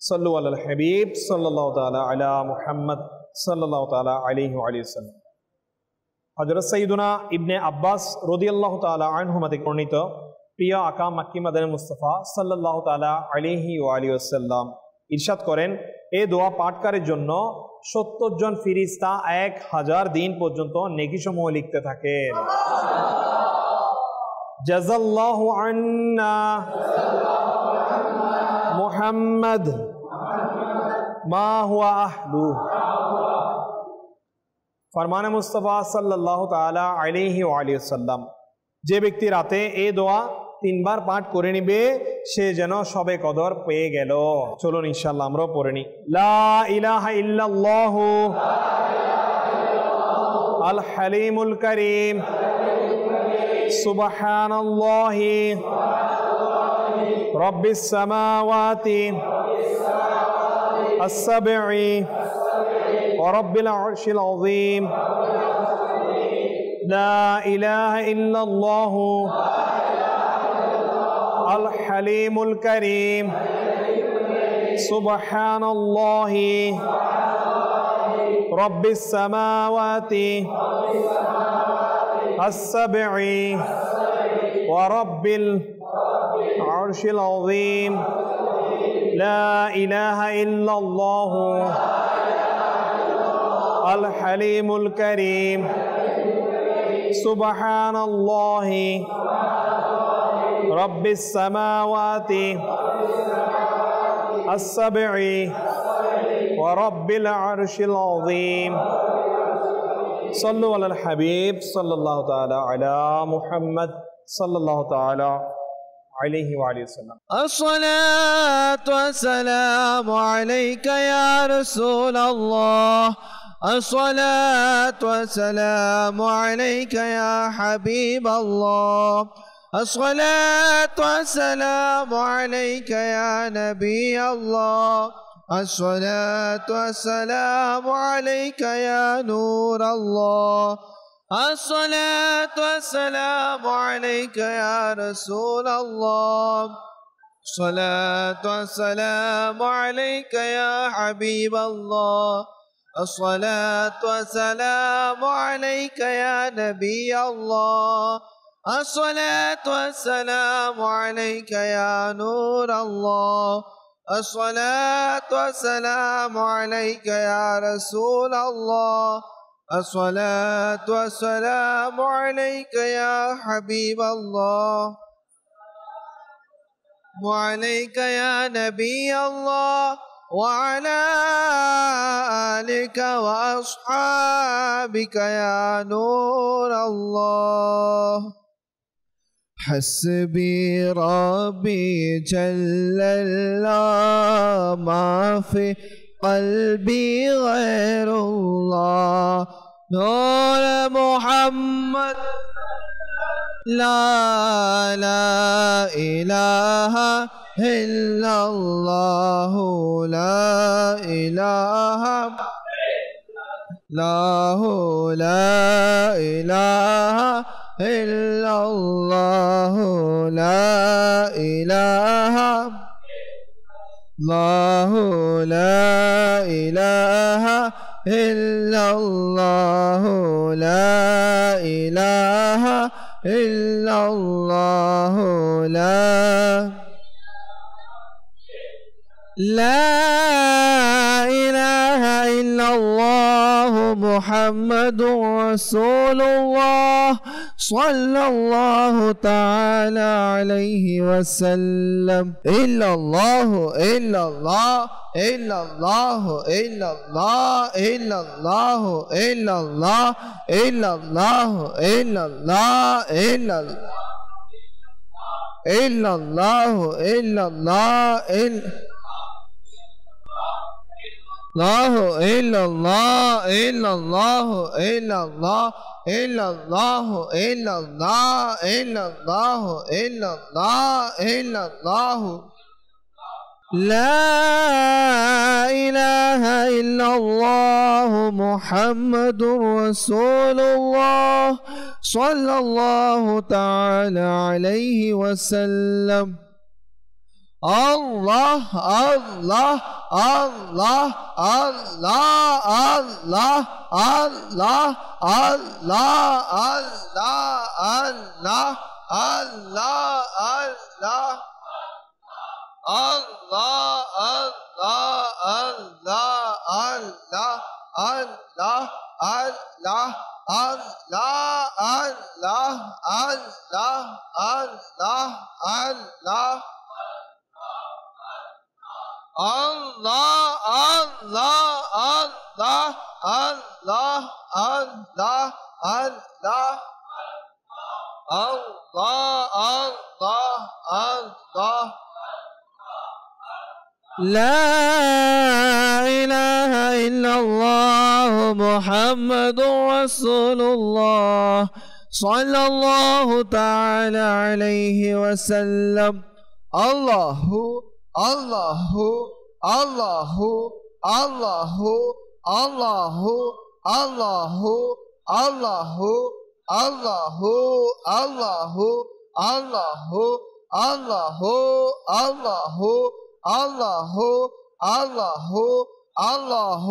সাল্লু আলাল হাবিব সাল্লাল্লাহু তাআলা আলা মুহাম্মদ সাল্লাল্লাহু তাআলা আলাইহি ওয়া সাল্লাম। হযরত সাইয়্যিদুনা ইবনে আব্বাস রাদিয়াল্লাহু তাআলা আনহুমা থেকে বর্ণিত, প্রিয় আকা মক্কি মদিনা মুস্তাফা সাল্লাল্লাহু তাআলা আলাইহি ওয়া সাল্লাম ইরশাদ করেন, এই দোয়া পাঠকারের জন্য 70 জন ফেরেশতা 1000 দিন পর্যন্ত নেকিসমূহ লিখতে থাকেন। জাযাল্লাহু আন্না মুহাম্মদ মা হুয়া আহলু। ফরমানে মুস্তাফা সাল্লাল্লাহু তাআলা আলাইহি ওয়া সাল্লাম, যে ব্যক্তি রাতে এই দোয়া 3 বার পাঠ করে নিবে সে যেন সবে কদর পেয়ে গেল। চলুন ইনশাআল্লাহ আমরা পড়ে নি। লা ইলাহা ইল্লাল্লাহু আল হালিমুল কারীম সুবহানাল্লাহি রব্বিস সামাওয়াতি as-sab'i wa rabbil arshil azim। লা ইলাহা ইল্লাল্লাহু আল হালিমুল কারীম সুবহানাল্লাহি রব্বিস সামাওয়াতি as-sab'i wa rabbil arshil azim। لا إله إلا الله الحليم الكريم سبحان الله رب السماوات السبع ورب العرش العظيم۔ صلوا على الحبيب صلى الله تعالى على محمد صلى الله تعالى عليه وآله وسلم۔ الصلاة والسلام عليك يا رسول الله، الصلاة والسلام عليك يا حبيب الله، الصلاة والسلام عليك يا نبي الله، الصلاة والسلام عليك يا نور الله، الصلاة والسلام عليك يا رسول الله، الصلاة والسلام عليك يا حبيب الله، الصلاة والسلام عليك يا نبي الله، الصلاة والسلام عليك يا نور الله، الصلاة والسلام عليك يا رسول الله، الصلاة والسلام عليك يا حبيب الله، وعليك يا نبي الله، وعلى آلك وأصحابك يا نور الله۔ حسبي ربي جل الله ما في قلبي غير الله، نور محمد لا إله إلا الله، لا إله إلا الله، لا إله الله، لا إله إلا الله، لا إله إلا الله، لا إله إلا الله محمد رسول الله صلى الله تعالى عليه وسلم إلا الله إلا الله إلا الله إلا الله إلا الله إلا الله إلا الله إلا الله إلا الله إلا الله الله إلا الله إلا الله إلا الله إلا الله إلا الله إلا الله إلا الله إلا الله لا إله إلا الله محمد رسول الله صلى الله تعالى عليه وسلم الله الله الله الله الله الله الله الله الله الله الله لا إله إلا الله محمد رسول الله صلى الله تعالى عليه وسلم الله الله الله الله الله الله الله الله الله الله الله الله الله الله الله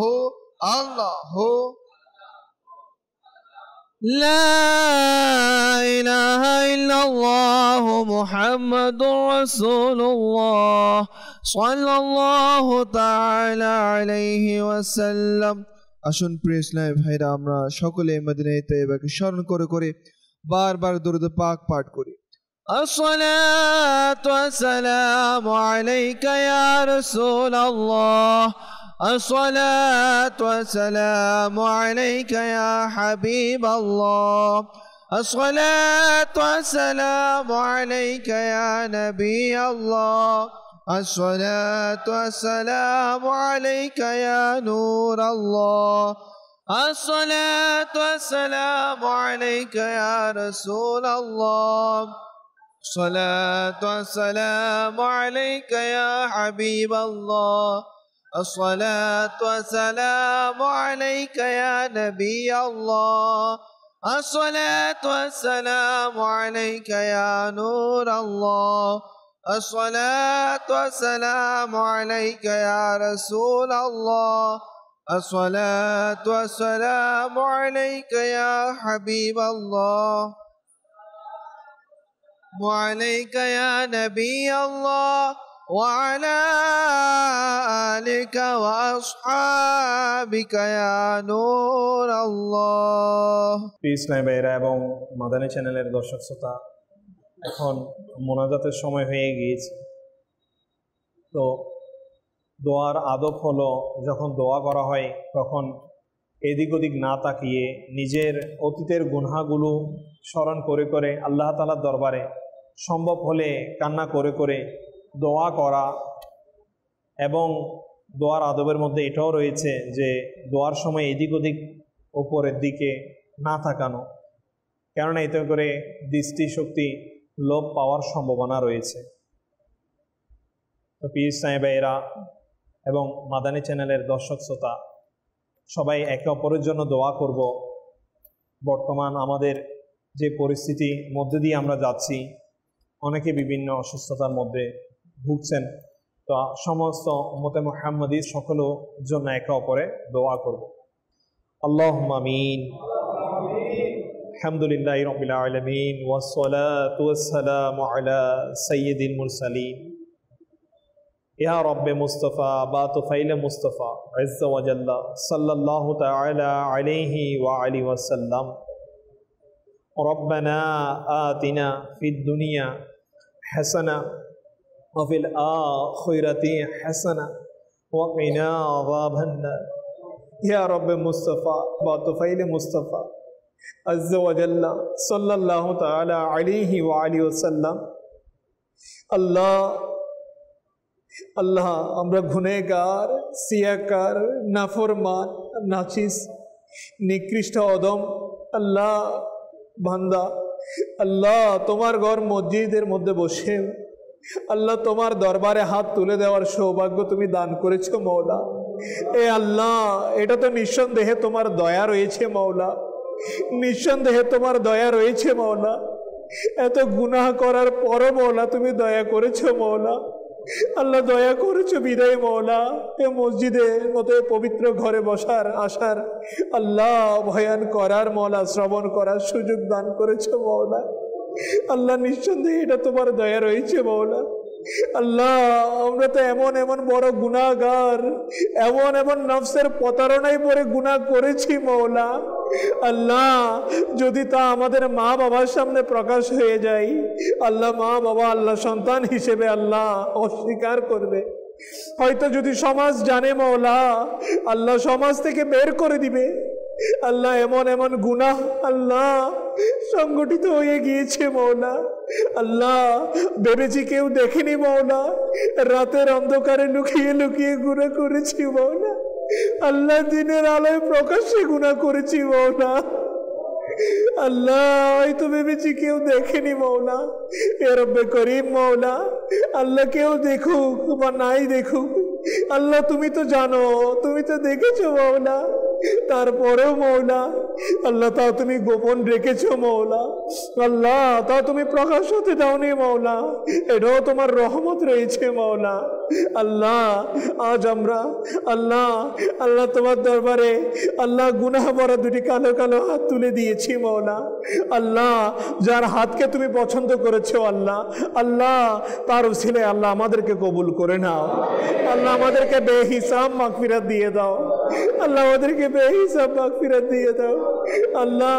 الله لا إله إلا الله محمد رسول الله صلى الله تعالى عليه وسلم আসুন প্রিয় ইসলামী ভাইরা আমরা সকলে মদিনায়ে তৈয়বাকে স্মরণ করে করে বারবার দরুদ পাক পাঠ করি الصلاة والسلام عليك يا رسول الله الصلاة والسلام عليك يا حبيب الله الصلاة والسلام عليك يا نبي الله الصلاة والسلام عليك يا نور الله الصلاة والسلام عليك يا رسول الله الصلاة والسلام عليك يا حبيب الله الصلاة والسلام عليك يا نبي الله الصلاة والسلام عليك يا نور الله الصلاة والسلام عليك يا رسول الله الصلاة والسلام عليك يا حبيب الله وعليك يا نبي الله وعلى آلك وأصحابك يا نور الله ইসলামী ভাইরা এবং মাদানী চ্যানেলের দর্শক শ্রোতা, এখন মোনাজাতের সময় হয়ে গিয়েছে। তো দোয়ার আদব হলো, যখন দোয়া করা হয় তখন এদিক ওদিক না তাকিয়ে নিজের অতীতের গুনাহগুলো স্মরণ করে করে আল্লাহ তাআলার দরবারে সম্ভব হলে কান্না করে করে দোয়া করা। এবং দোয়ার আদবের মধ্যে এটাও রয়েছে যে দোয়ার সময় এদিক ওদিক উপরের দিকে না তাকানো, কেননা এতে করে দৃষ্টিশক্তি লোপ পাওয়ার সম্ভাবনা রয়েছে। তো পীর সাহেবেরা এবং মাদানী চ্যানেলের দর্শক শ্রোতা সবাই একে অপরের জন্য দোয়া করব। বর্তমান আমাদের যে পরিস্থিতির মধ্যে দিয়ে আমরা যাচ্ছি, অনেকে বিভিন্ন অসুস্থতার মধ্যে ভুগছেন। তো সমস্ত উম্মতে মুহাম্মাদী সকলের জন্য একে অপরে দোয়া করব। আল্লাহুম্মা আমিন। আলহামদুলিল্লাহি রাব্বিল আলামিন ওয়াসসালাতু ওয়াসসালামু আলা সাইয়্যিদিল মুরসালিন ইয়া রাব্বে মুস্তাফা বা তুফাইল মুস্তাফা আযজা ওয়া জাল্লা সাল্লাল্লাহু তাআলা আলাইহি ওয়া আলিহি ওয়াসাল্লাম। ربنا آتنا في الدنيا حسنة وفي الآخرة حسنة وقنا عذاب النار يا رب مصطفى بطفيل مصطفى عز وجل صلى الله تعالى عليه وآله وسلم আল্লাহ আল্লাহ আমরা গুনাহগার সিয়াকার নাফরমান নাচিস নিকৃষ্ট অদম আল্লাহ বান্দা আল্লাহ তোমার ঘর মসজিদের মধ্যে বসে আল্লাহ তোমার দরবারে হাত তুলে দেওয়ার সৌভাগ্য তুমি দান করেছো মওলা এ আল্লাহ এটা তো নিঃসন্দেহে তোমার দয়া রয়েছে মওলা নিঃসন্দেহে তোমার দয়া রয়েছে মওলা এত গুনাহ করার পরও মওলা তুমি দয়া করেছো মওলা আল্লাহ দয়া করেছো বিদায় মওলা এ মসজিদের মতো পবিত্র ঘরে বসার আসার আল্লাহ বয়ান করার মওলা শ্রবণ করার সুযোগ দান করেছো মওলা আল্লাহ নিঃসন্দেহে এটা তোমার দয়া রয়েছে মওলা আল্লাহ আমরা তো এমন এমন বড় গুনাহগার এমন এমন নফসের প্রতারণায় পড়ে গুনাহ করেছি মওলা আল্লাহ যদি তা আমাদের মা বাবার সামনে প্রকাশ হয়ে যায় আল্লাহ মা বাবা আল্লাহ সন্তান হিসেবে আল্লাহ অস্বীকার করবে হয়তো যদি সমাজ জানে মওলা আল্লাহ সমাজ থেকে বের করে দিবে আল্লাহ এমন এমন গুনাহ আল্লাহ সংগঠিত হয়ে গিয়েছে মওলা আল্লাহ ভেবেছি কেউ দেখেনি মওলা রাতের অন্ধকারে লুকিয়ে লুকিয়ে গুনাহ করেছি মওলা আল্লাহ দিনের আলোয় প্রকাশ্যে গুনাহ করেছি মওলা আল্লাহ হয়তো ভেবেছি কেউ দেখেনি মওলা এ রব্বে করিম মওলা আল্লাহ কেউ দেখুক বা নাই দেখুক আল্লাহ তুমি তো জানো তুমি তো দেখেছো মওলা তারপরেও মওলা আল্লাহ তা তুমি গোপন রেখেছো মওলা আল্লাহ তা তুমি প্রকাশ হতে দাওনি মওলা এটাও তোমার রহমত রয়েছে মওলা আল্লাহ আজ আমরা আল্লাহ আল্লাহ তোমার দরবারে আল্লাহ গুনাহ ভরা দুটি কালো কালো হাত তুলে দিয়েছি মওলা আল্লাহ যার হাতকে তুমি পছন্দ করেছো আল্লাহ আল্লাহ তার উসিলে আল্লাহ আমাদেরকে কবুল করে নাও আল্লাহ আমাদেরকে বেহিসাব মাগফিরাত দিয়ে দাও আল্লাহ আমাদেরকে বেহিসাব মাগফিরাত দিয়ে দাও আল্লাহ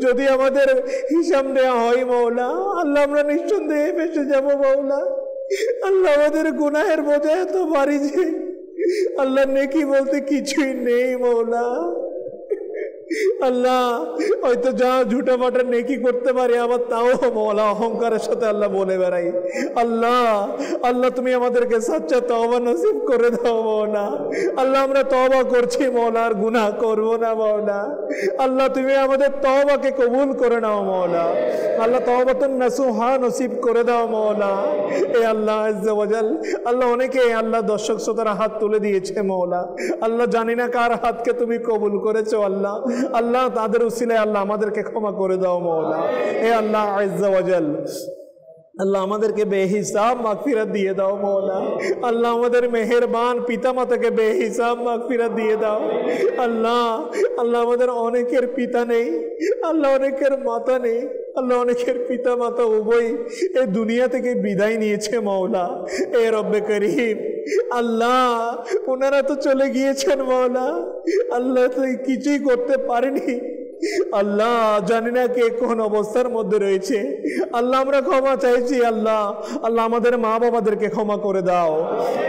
যদি আমাদের হিসাব নেওয়া হয় মওলা আল্লাহ আমরা নিঃসন্দেহে ফেঁসে যাবো মওলা আল্লাহ আমাদের গুনাহের বোঝা এত ভারী যে আল্লাহ নেকি বলতে কিছুই নেই মওলা আল্লাহ হয়তো যা ঝুটা পাটা নেকি করতে পারি আবার তাও মওলা অহংকারের সাথে আল্লাহ বলে বেড়াই আল্লাহ আল্লাহ তুমি আমাদেরকে সাচ্চা তওবা নসিব করে দাও মওলা আল্লাহ আমরা তওবা করছি মওলা আর গুনাহ করব না মওলা আল্লাহ তুমি আমাদের তওবাকে কবুল করে নাও মওলা আল্লাহ তওবাতুন নাসুহা নসিব করে দাও মওলা এ আল্লাহ আজ্জা ওয়াজাল আল্লাহ অনেকে আল্লাহ দর্শক শ্রোতারা হাত তুলে দিয়েছে মওলা আল্লাহ জানি না কার হাতকে তুমি কবুল করেছো আল্লাহ আল্লাহ তাদের উসিলায় আল্লাহ আমাদেরকে ক্ষমা করে দাও মওলা এ আল্লাহ আজ্জা ওয়াজাল আল্লাহ আমাদেরকে বেহিসাব মাগফিরাত দিয়ে দাও মওলা আল্লাহ আমাদের মেহেরবান পিতামাতাকে বেহিসাব মাগফিরাত দিয়ে দাও আল্লাহ আল্লাহ আমাদের অনেকের পিতা নেই আল্লাহ অনেকের মাতা নেই আল্লাহ অনেকের পিতা মাতা উভয় এই দুনিয়া থেকে বিদায় নিয়েছে মওলা এ রব্বে করিম আল্লাহ ওনারা তো চলে গিয়েছেন মওলা আল্লাহ তো কিছুই করতে পারেনি আল্লাহ জানি না কে কোন অবস্থার মধ্যে রয়েছে আল্লাহ আমরা ক্ষমা চাইছি আল্লাহ আল্লাহ আমাদের মা বাবাদেরকে ক্ষমা করে দাও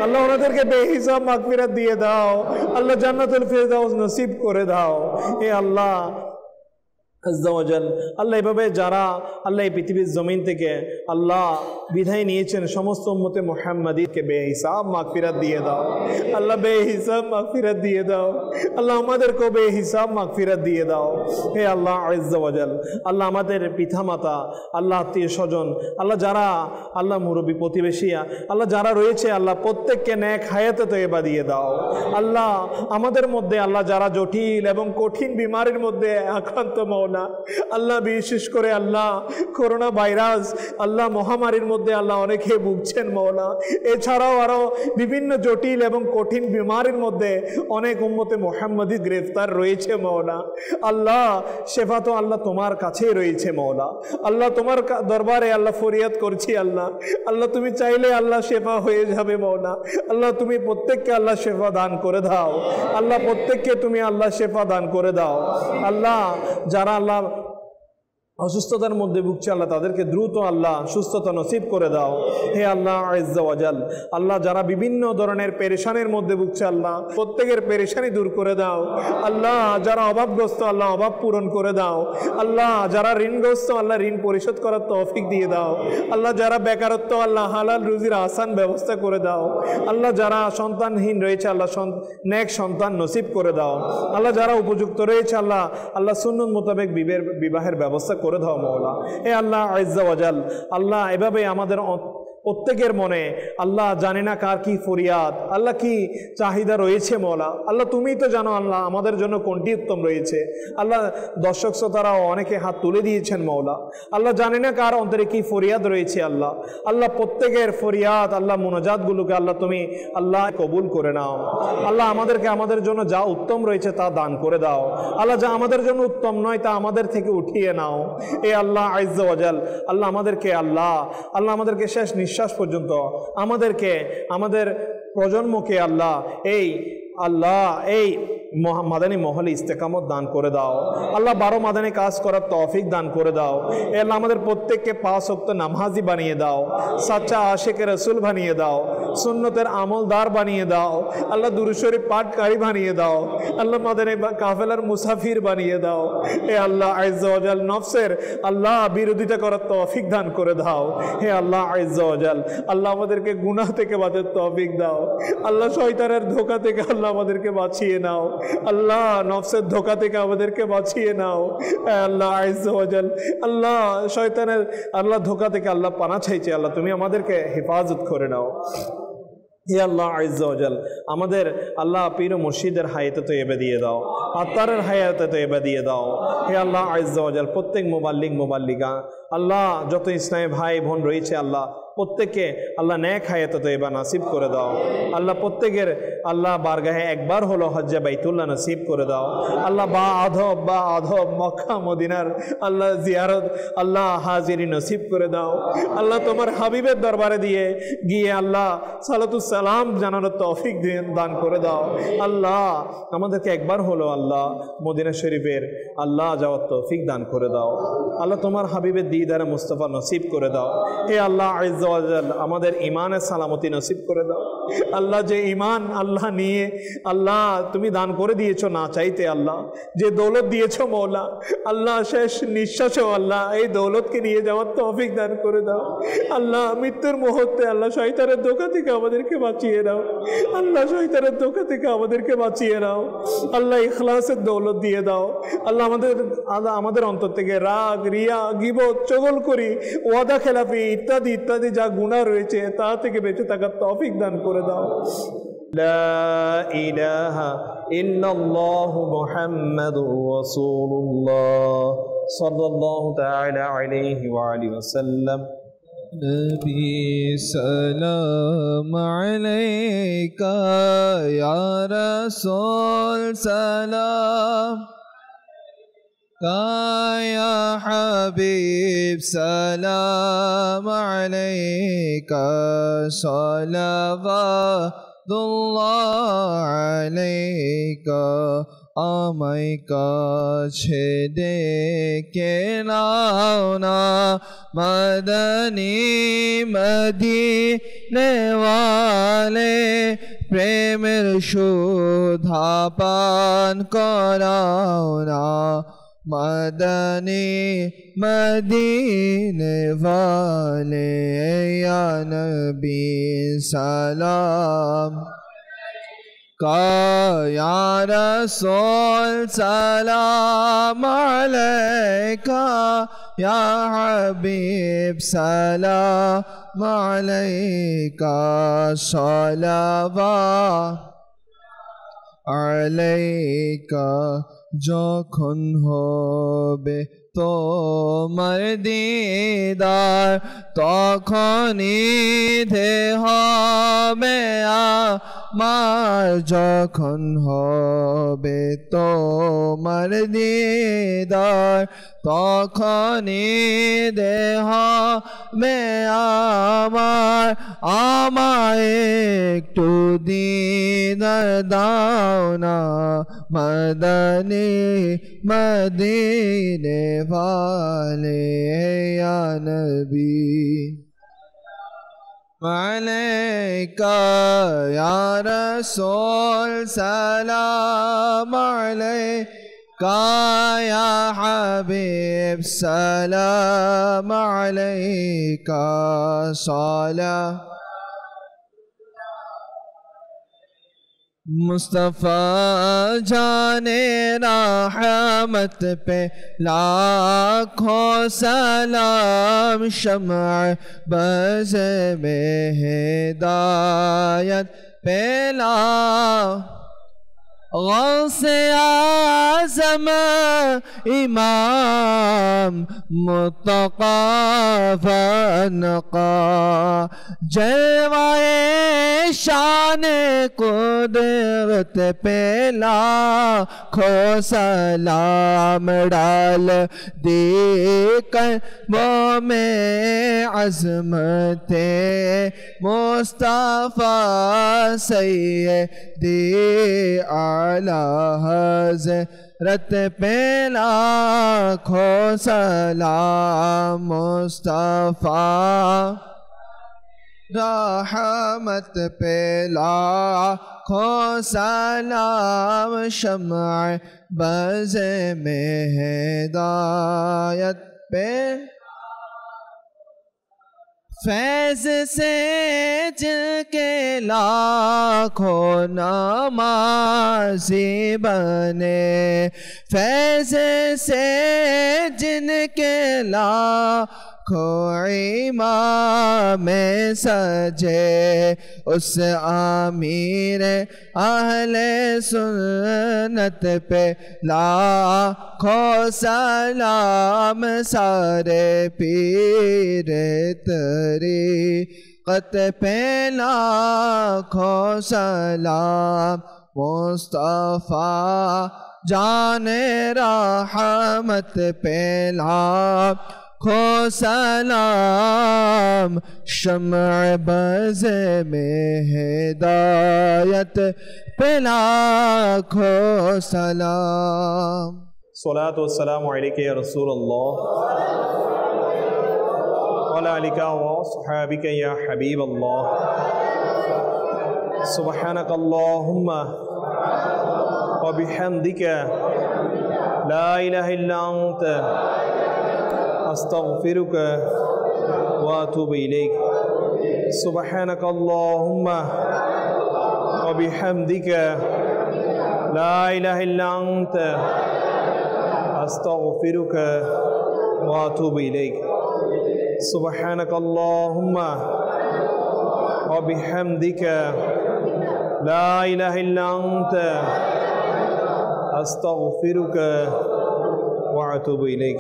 আল্লাহ ওনাদেরকে বেহিসাব মাগফিরাত দিয়ে দাও আল্লাহ জান্নাতুল ফিরদাউস নসিব করে দাও এ আল্লাহ আজ্জা ওয়াজাল আল্লাহ এভাবে যারা আল্লাহ এই পৃথিবীর জমিন থেকে আল্লাহ বিদায় নিয়েছেন সমস্ত উম্মতে মুহাম্মাদীকে বেহিসাব মাগফিরাত দিয়ে দাও আল্লাহ বেহিসাব মাগফিরাত দিয়ে দাও আল্লাহ আমাদেরকেও বেহিসাব মাগফিরাত দিয়ে দাও হে আল্লাহ আজ্জা ওয়াজাল আল্লাহ আমাদের পিতামাতা আল্লাহ আত্মীয় স্বজন আল্লাহ যারা আল্লাহ মুরব্বী প্রতিবেশী আল্লাহ যারা রয়েছে আল্লাহ প্রত্যেককে নেক হায়াতে তয়্যবা দিয়ে দাও আল্লাহ আমাদের মধ্যে আল্লাহ যারা জটিল এবং কঠিন বিমারির মধ্যে আক্রান্ত মওলা আল্লাহ বিশেষ করে আল্লাহ করোনা ভাইরাস আল্লাহ মহামারীর মধ্যে আল্লাহ অনেকে ভুগছেন মওলা এছাড়াও আরো বিভিন্ন জটিল এবং কঠিন বিমারির মধ্যে অনেক উম্মতে মুহাম্মাদী গ্রেফতার রয়েছে মওলা আল্লাহ শেফা তো আল্লাহ তোমার কাছেই রয়েছে মওলা আল্লাহ তোমার দরবারে আল্লাহ ফরিয়াদ করছি আল্লাহ আল্লাহ তুমি চাইলে আল্লাহ শেফা হয়ে যাবে মওলা আল্লাহ তুমি প্রত্যেককে আল্লাহ শেফা দান করে দাও আল্লাহ প্রত্যেককে তুমি আল্লাহ শেফা দান করে দাও আল্লাহ যারা আল্লাহ অসুস্থতার মধ্যে ভুগছে আল্লাহ তাদেরকে দ্রুত আল্লাহ সুস্থতা নসিব করে দাও। হে আল্লাহ আজ্জা ওয়াজাল, আল্লাহ যারা বিভিন্ন ধরনের পেরেশানির মধ্যে ভুগছে আল্লাহ প্রত্যেকের পেরেশানি দূর করে দাও। আল্লাহ যারা অভাবগ্রস্ত আল্লাহ অভাব পূরণ করে দাও। আল্লাহ যারা ঋণগ্রস্ত আল্লাহ ঋণ পরিশোধ করার তৌফিক দিয়ে দাও। আল্লাহ যারা বেকারত্ব আল্লাহ হালাল রুজির আসান ব্যবস্থা করে দাও। আল্লাহ যারা সন্তানহীন রয়েছে আল্লাহ নেক সন্তান নসিব করে দাও। আল্লাহ যারা উপযুক্ত রয়েছে আল্লাহ আল্লাহ সুন্নত মোতাবেক বিবাহের ব্যবস্থা করে দাও মওলা। হে আল্লাহ আজ্জা ওয়াজাল, আল্লাহ এভাবে আমাদের প্রত্যেকের মনে আল্লাহ জানি না কার কি ফরিয়াদ, আল্লাহ কি চাহিদা রয়েছে মওলা। আল্লাহ তুমিই তো জানো আল্লাহ আমাদের জন্য কোনটি উত্তম রয়েছে। আল্লাহ দর্শক শ্রোতারাও অনেকে হাত তুলে দিয়েছেন মওলা। আল্লাহ জানি না কার অন্তরে কি ফরিয়াদ রয়েছে আল্লাহ। আল্লাহ প্রত্যেকের ফরিয়াদ আল্লাহ মুনাজাতগুলোকে আল্লাহ তুমি আল্লাহ কবুল করে নাও। আল্লাহ আমাদেরকে আমাদের জন্য যা উত্তম রয়েছে তা দান করে দাও। আল্লাহ যা আমাদের জন্য উত্তম নয় তা আমাদের থেকে উঠিয়ে নাও। এ আল্লাহ আজ্জা ওয়াজাল, আল্লাহ আমাদেরকে আল্লাহ আমাদেরকে শেষ নিঃশ্বাস পর্যন্ত আমাদেরকে আমাদের প্রজন্মকে আল্লাহ এই মাদানী মহলে ইস্তেকামত দান করে দাও। আল্লাহ 12 মাদানী কাজ করার তৌফিক দান করে দাও। এ আল্লাহ আমাদের প্রত্যেককে 5 ওয়াক্ত নামাজি বানিয়ে দাও, সাচ্চা আশিকে রাসূল বানিয়ে দাও, সুন্নতের আমলদার বানিয়ে দাও। আল্লাহ দুরূদ শরীফ পাঠকারী বানিয়ে দাও। আল্লাহ মাদানী কাফেলার মুসাফির বানিয়ে দাও। হে আল্লাহ আজ্জা ওয়াজাল, নফসের আল্লাহ বিরোধিতা করার তৌফিক দান করে দাও। হে আল্লাহ আজ্জা ওয়াজাল, আল্লাহ আমাদেরকে গুনাহ থেকে বাঁচার তৌফিক দাও। আল্লাহ শয়তানের ধোঁকা থেকে আল্লাহ আমাদেরকে বাঁচিয়ে নাও। আল্লাহ নফসের ধোঁকা থেকে আমাদেরকে বাঁচিয়ে নাও। আল্লাহ আজ্জা ওয়াজাল, আল্লাহ শয়তানের আল্লাহ ধোঁকা থেকে আল্লাহ পানা চাইছে আল্লাহ তুমি আমাদেরকে হেফাজত করে নাও। হে আল্লাহ আজ্জা ওয়াজাল, আমাদের আল্লাহ পীর ও মুর্শিদের হায়াতে তো এবে দিয়ে দাও, আত্মারের হায়াতে তো এবে দিয়ে দাও। হে আল্লাহ আজ্জা ওয়াজাল, প্রত্যেক মুবাল্লিগা আল্লাহ যত ইসলামী ভাই বোন রয়েছে আল্লাহ প্রত্যেককে আল্লাহ নেক হায়াতে তো এবার নাসিব করে দাও। আল্লাহ প্রত্যেকের আল্লাহ বারগাহে একবার হলো হজ্জে বাইতুল্লাহ নসিব করে দাও। আল্লাহ বা আধব মক্কা মদিনার আল্লাহ জিয়ারত আল্লাহ হাজিরি নসিব করে দাও। আল্লাহ তোমার হাবিবের দরবারে গিয়ে আল্লাহ সালাতুস সালাম জানানোর তৌফিক দান করে দাও। আল্লাহ আমাদেরকে একবার হলো আল্লাহ মদিনা শরীফের আল্লাহ যাওয়ার তৌফিক দান করে দাও। আল্লাহ তোমার হাবিবের দিদারে মুস্তাফা নসিব করে দাও। হে আল্লাহ আজ্জা ওয়াজাল, আমাদের ইমানের সালামতি নসিব করে দাও। আল্লাহ যে ইমান আল্লাহ নিয়ে আল্লাহ তুমি দান করে দিয়েছো না চাইতে, আল্লাহ যে দৌলত দিয়েছো মওলা, আল্লাহ শেষ নিঃশ্বাসেও আল্লাহ এই দৌলতকে নিয়ে যাওয়ার তৌফিক দান করে দাও। আল্লাহ মৃত্যুর মুহূর্তে আল্লাহ শয়তানের ধোঁকা থেকে আমাদেরকে বাঁচিয়ে নাও। আল্লাহ শয়তানের ধোঁকা থেকে আমাদেরকে বাঁচিয়ে নাও। আল্লাহ ইখলাসের দৌলত দিয়ে দাও। আল্লাহ আমাদের অন্তর থেকে রাগ, রিয়া, গীবত, চগলখড়ি, ওয়াদা খেলাফি ইত্যাদি ইত্যাদি যা গুনাহ রয়েছে তা থেকে বেঁচে থাকার তৌফিক দান করে দাও। লা ইলাহা ইল্লাল্লাহু মুহাম্মাদুর রাসূলুল্লাহ সাল্লাল্লাহু তাআলা আলাইহি ওয়া আলিহি ওয়াসাল্লাম। নবী সালাম আলাইকা ইয়া রাসূল সালাম يا حبيب سلام عليك صلوات الله عليك আমায় কাছে ডেকে নাও না মদনী মদিনেওয়ালে প্রেমের সুধা পান করাও না मदनी मदीने वाले या नबी सलाम का या रसूल सलाम अलैका या हबीब सलाम अलैका सलावत अलैका যখন হবে তোমার দিদার তখনই হবে আমার যখন হবে তোমার দিদার তখনই দেহ মে আমার আমায় একটু দিদার দাও না মদনী মদীনে वाले या नबी अलैका या रसूल सलाम अलैका या हबीब सलाम अलैका सला मुस्तफ़ा जाने रहमत पे लाखों सलाम शम्अ बज़ में हिदायत पे ला गौसे आज़म इमाम मुत्तक़ा फ़नक़ा जलवाए शान कुदरत पे लाखों सलाम डाल देकर वो में अज़मते मुस्तफ़ा सैयदी आला हज़रत पे लाखों सलाम मुस्तफ़ा रहमत पे लाखों सलाम शम्अ बज़ में हिदायत पे फैज़ से जिनके लाखों नमाज़ी बने फैज़ से जिनके लाखों इमाम सजे उस आमीर अहले सुन्नत पे लाखों सलाम सारे पीर तरीक़त पे लाखों सलाम मुस्तफ़ा जाने रहमत पे लाखों सलाम शम्अ बज़ में हिदायत पे लाखों सलाम सलातो वस्सलामु अलैका या रसूलल्लाह वअला आलिका व सहाबिका या हबीबल्लाह सुब्हानकल्लाहुम्मा व बिहम्दिका ला इलाहा इल्ला अंता अस्तगफिरुका व अतूबु इलैक सुब्हानकल्लाहुम्मा व बिहम्दिका ला इलाहा इल्ला अंता अस्तगफिरुका व अतूबु इलैक सुब्हानकल्लाहुम्मा व बिहम्दिका ला इलाहा इल्ला अंता अस्तगफिरुका व अतूबु इलैक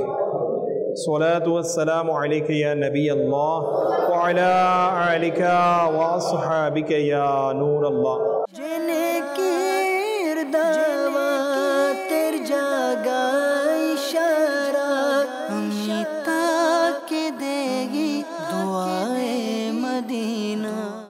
सलातु वस्सलामु अलैका या नबी अल्लाह व अला आलिका व अस्हाबिका या नूर अल्लाह।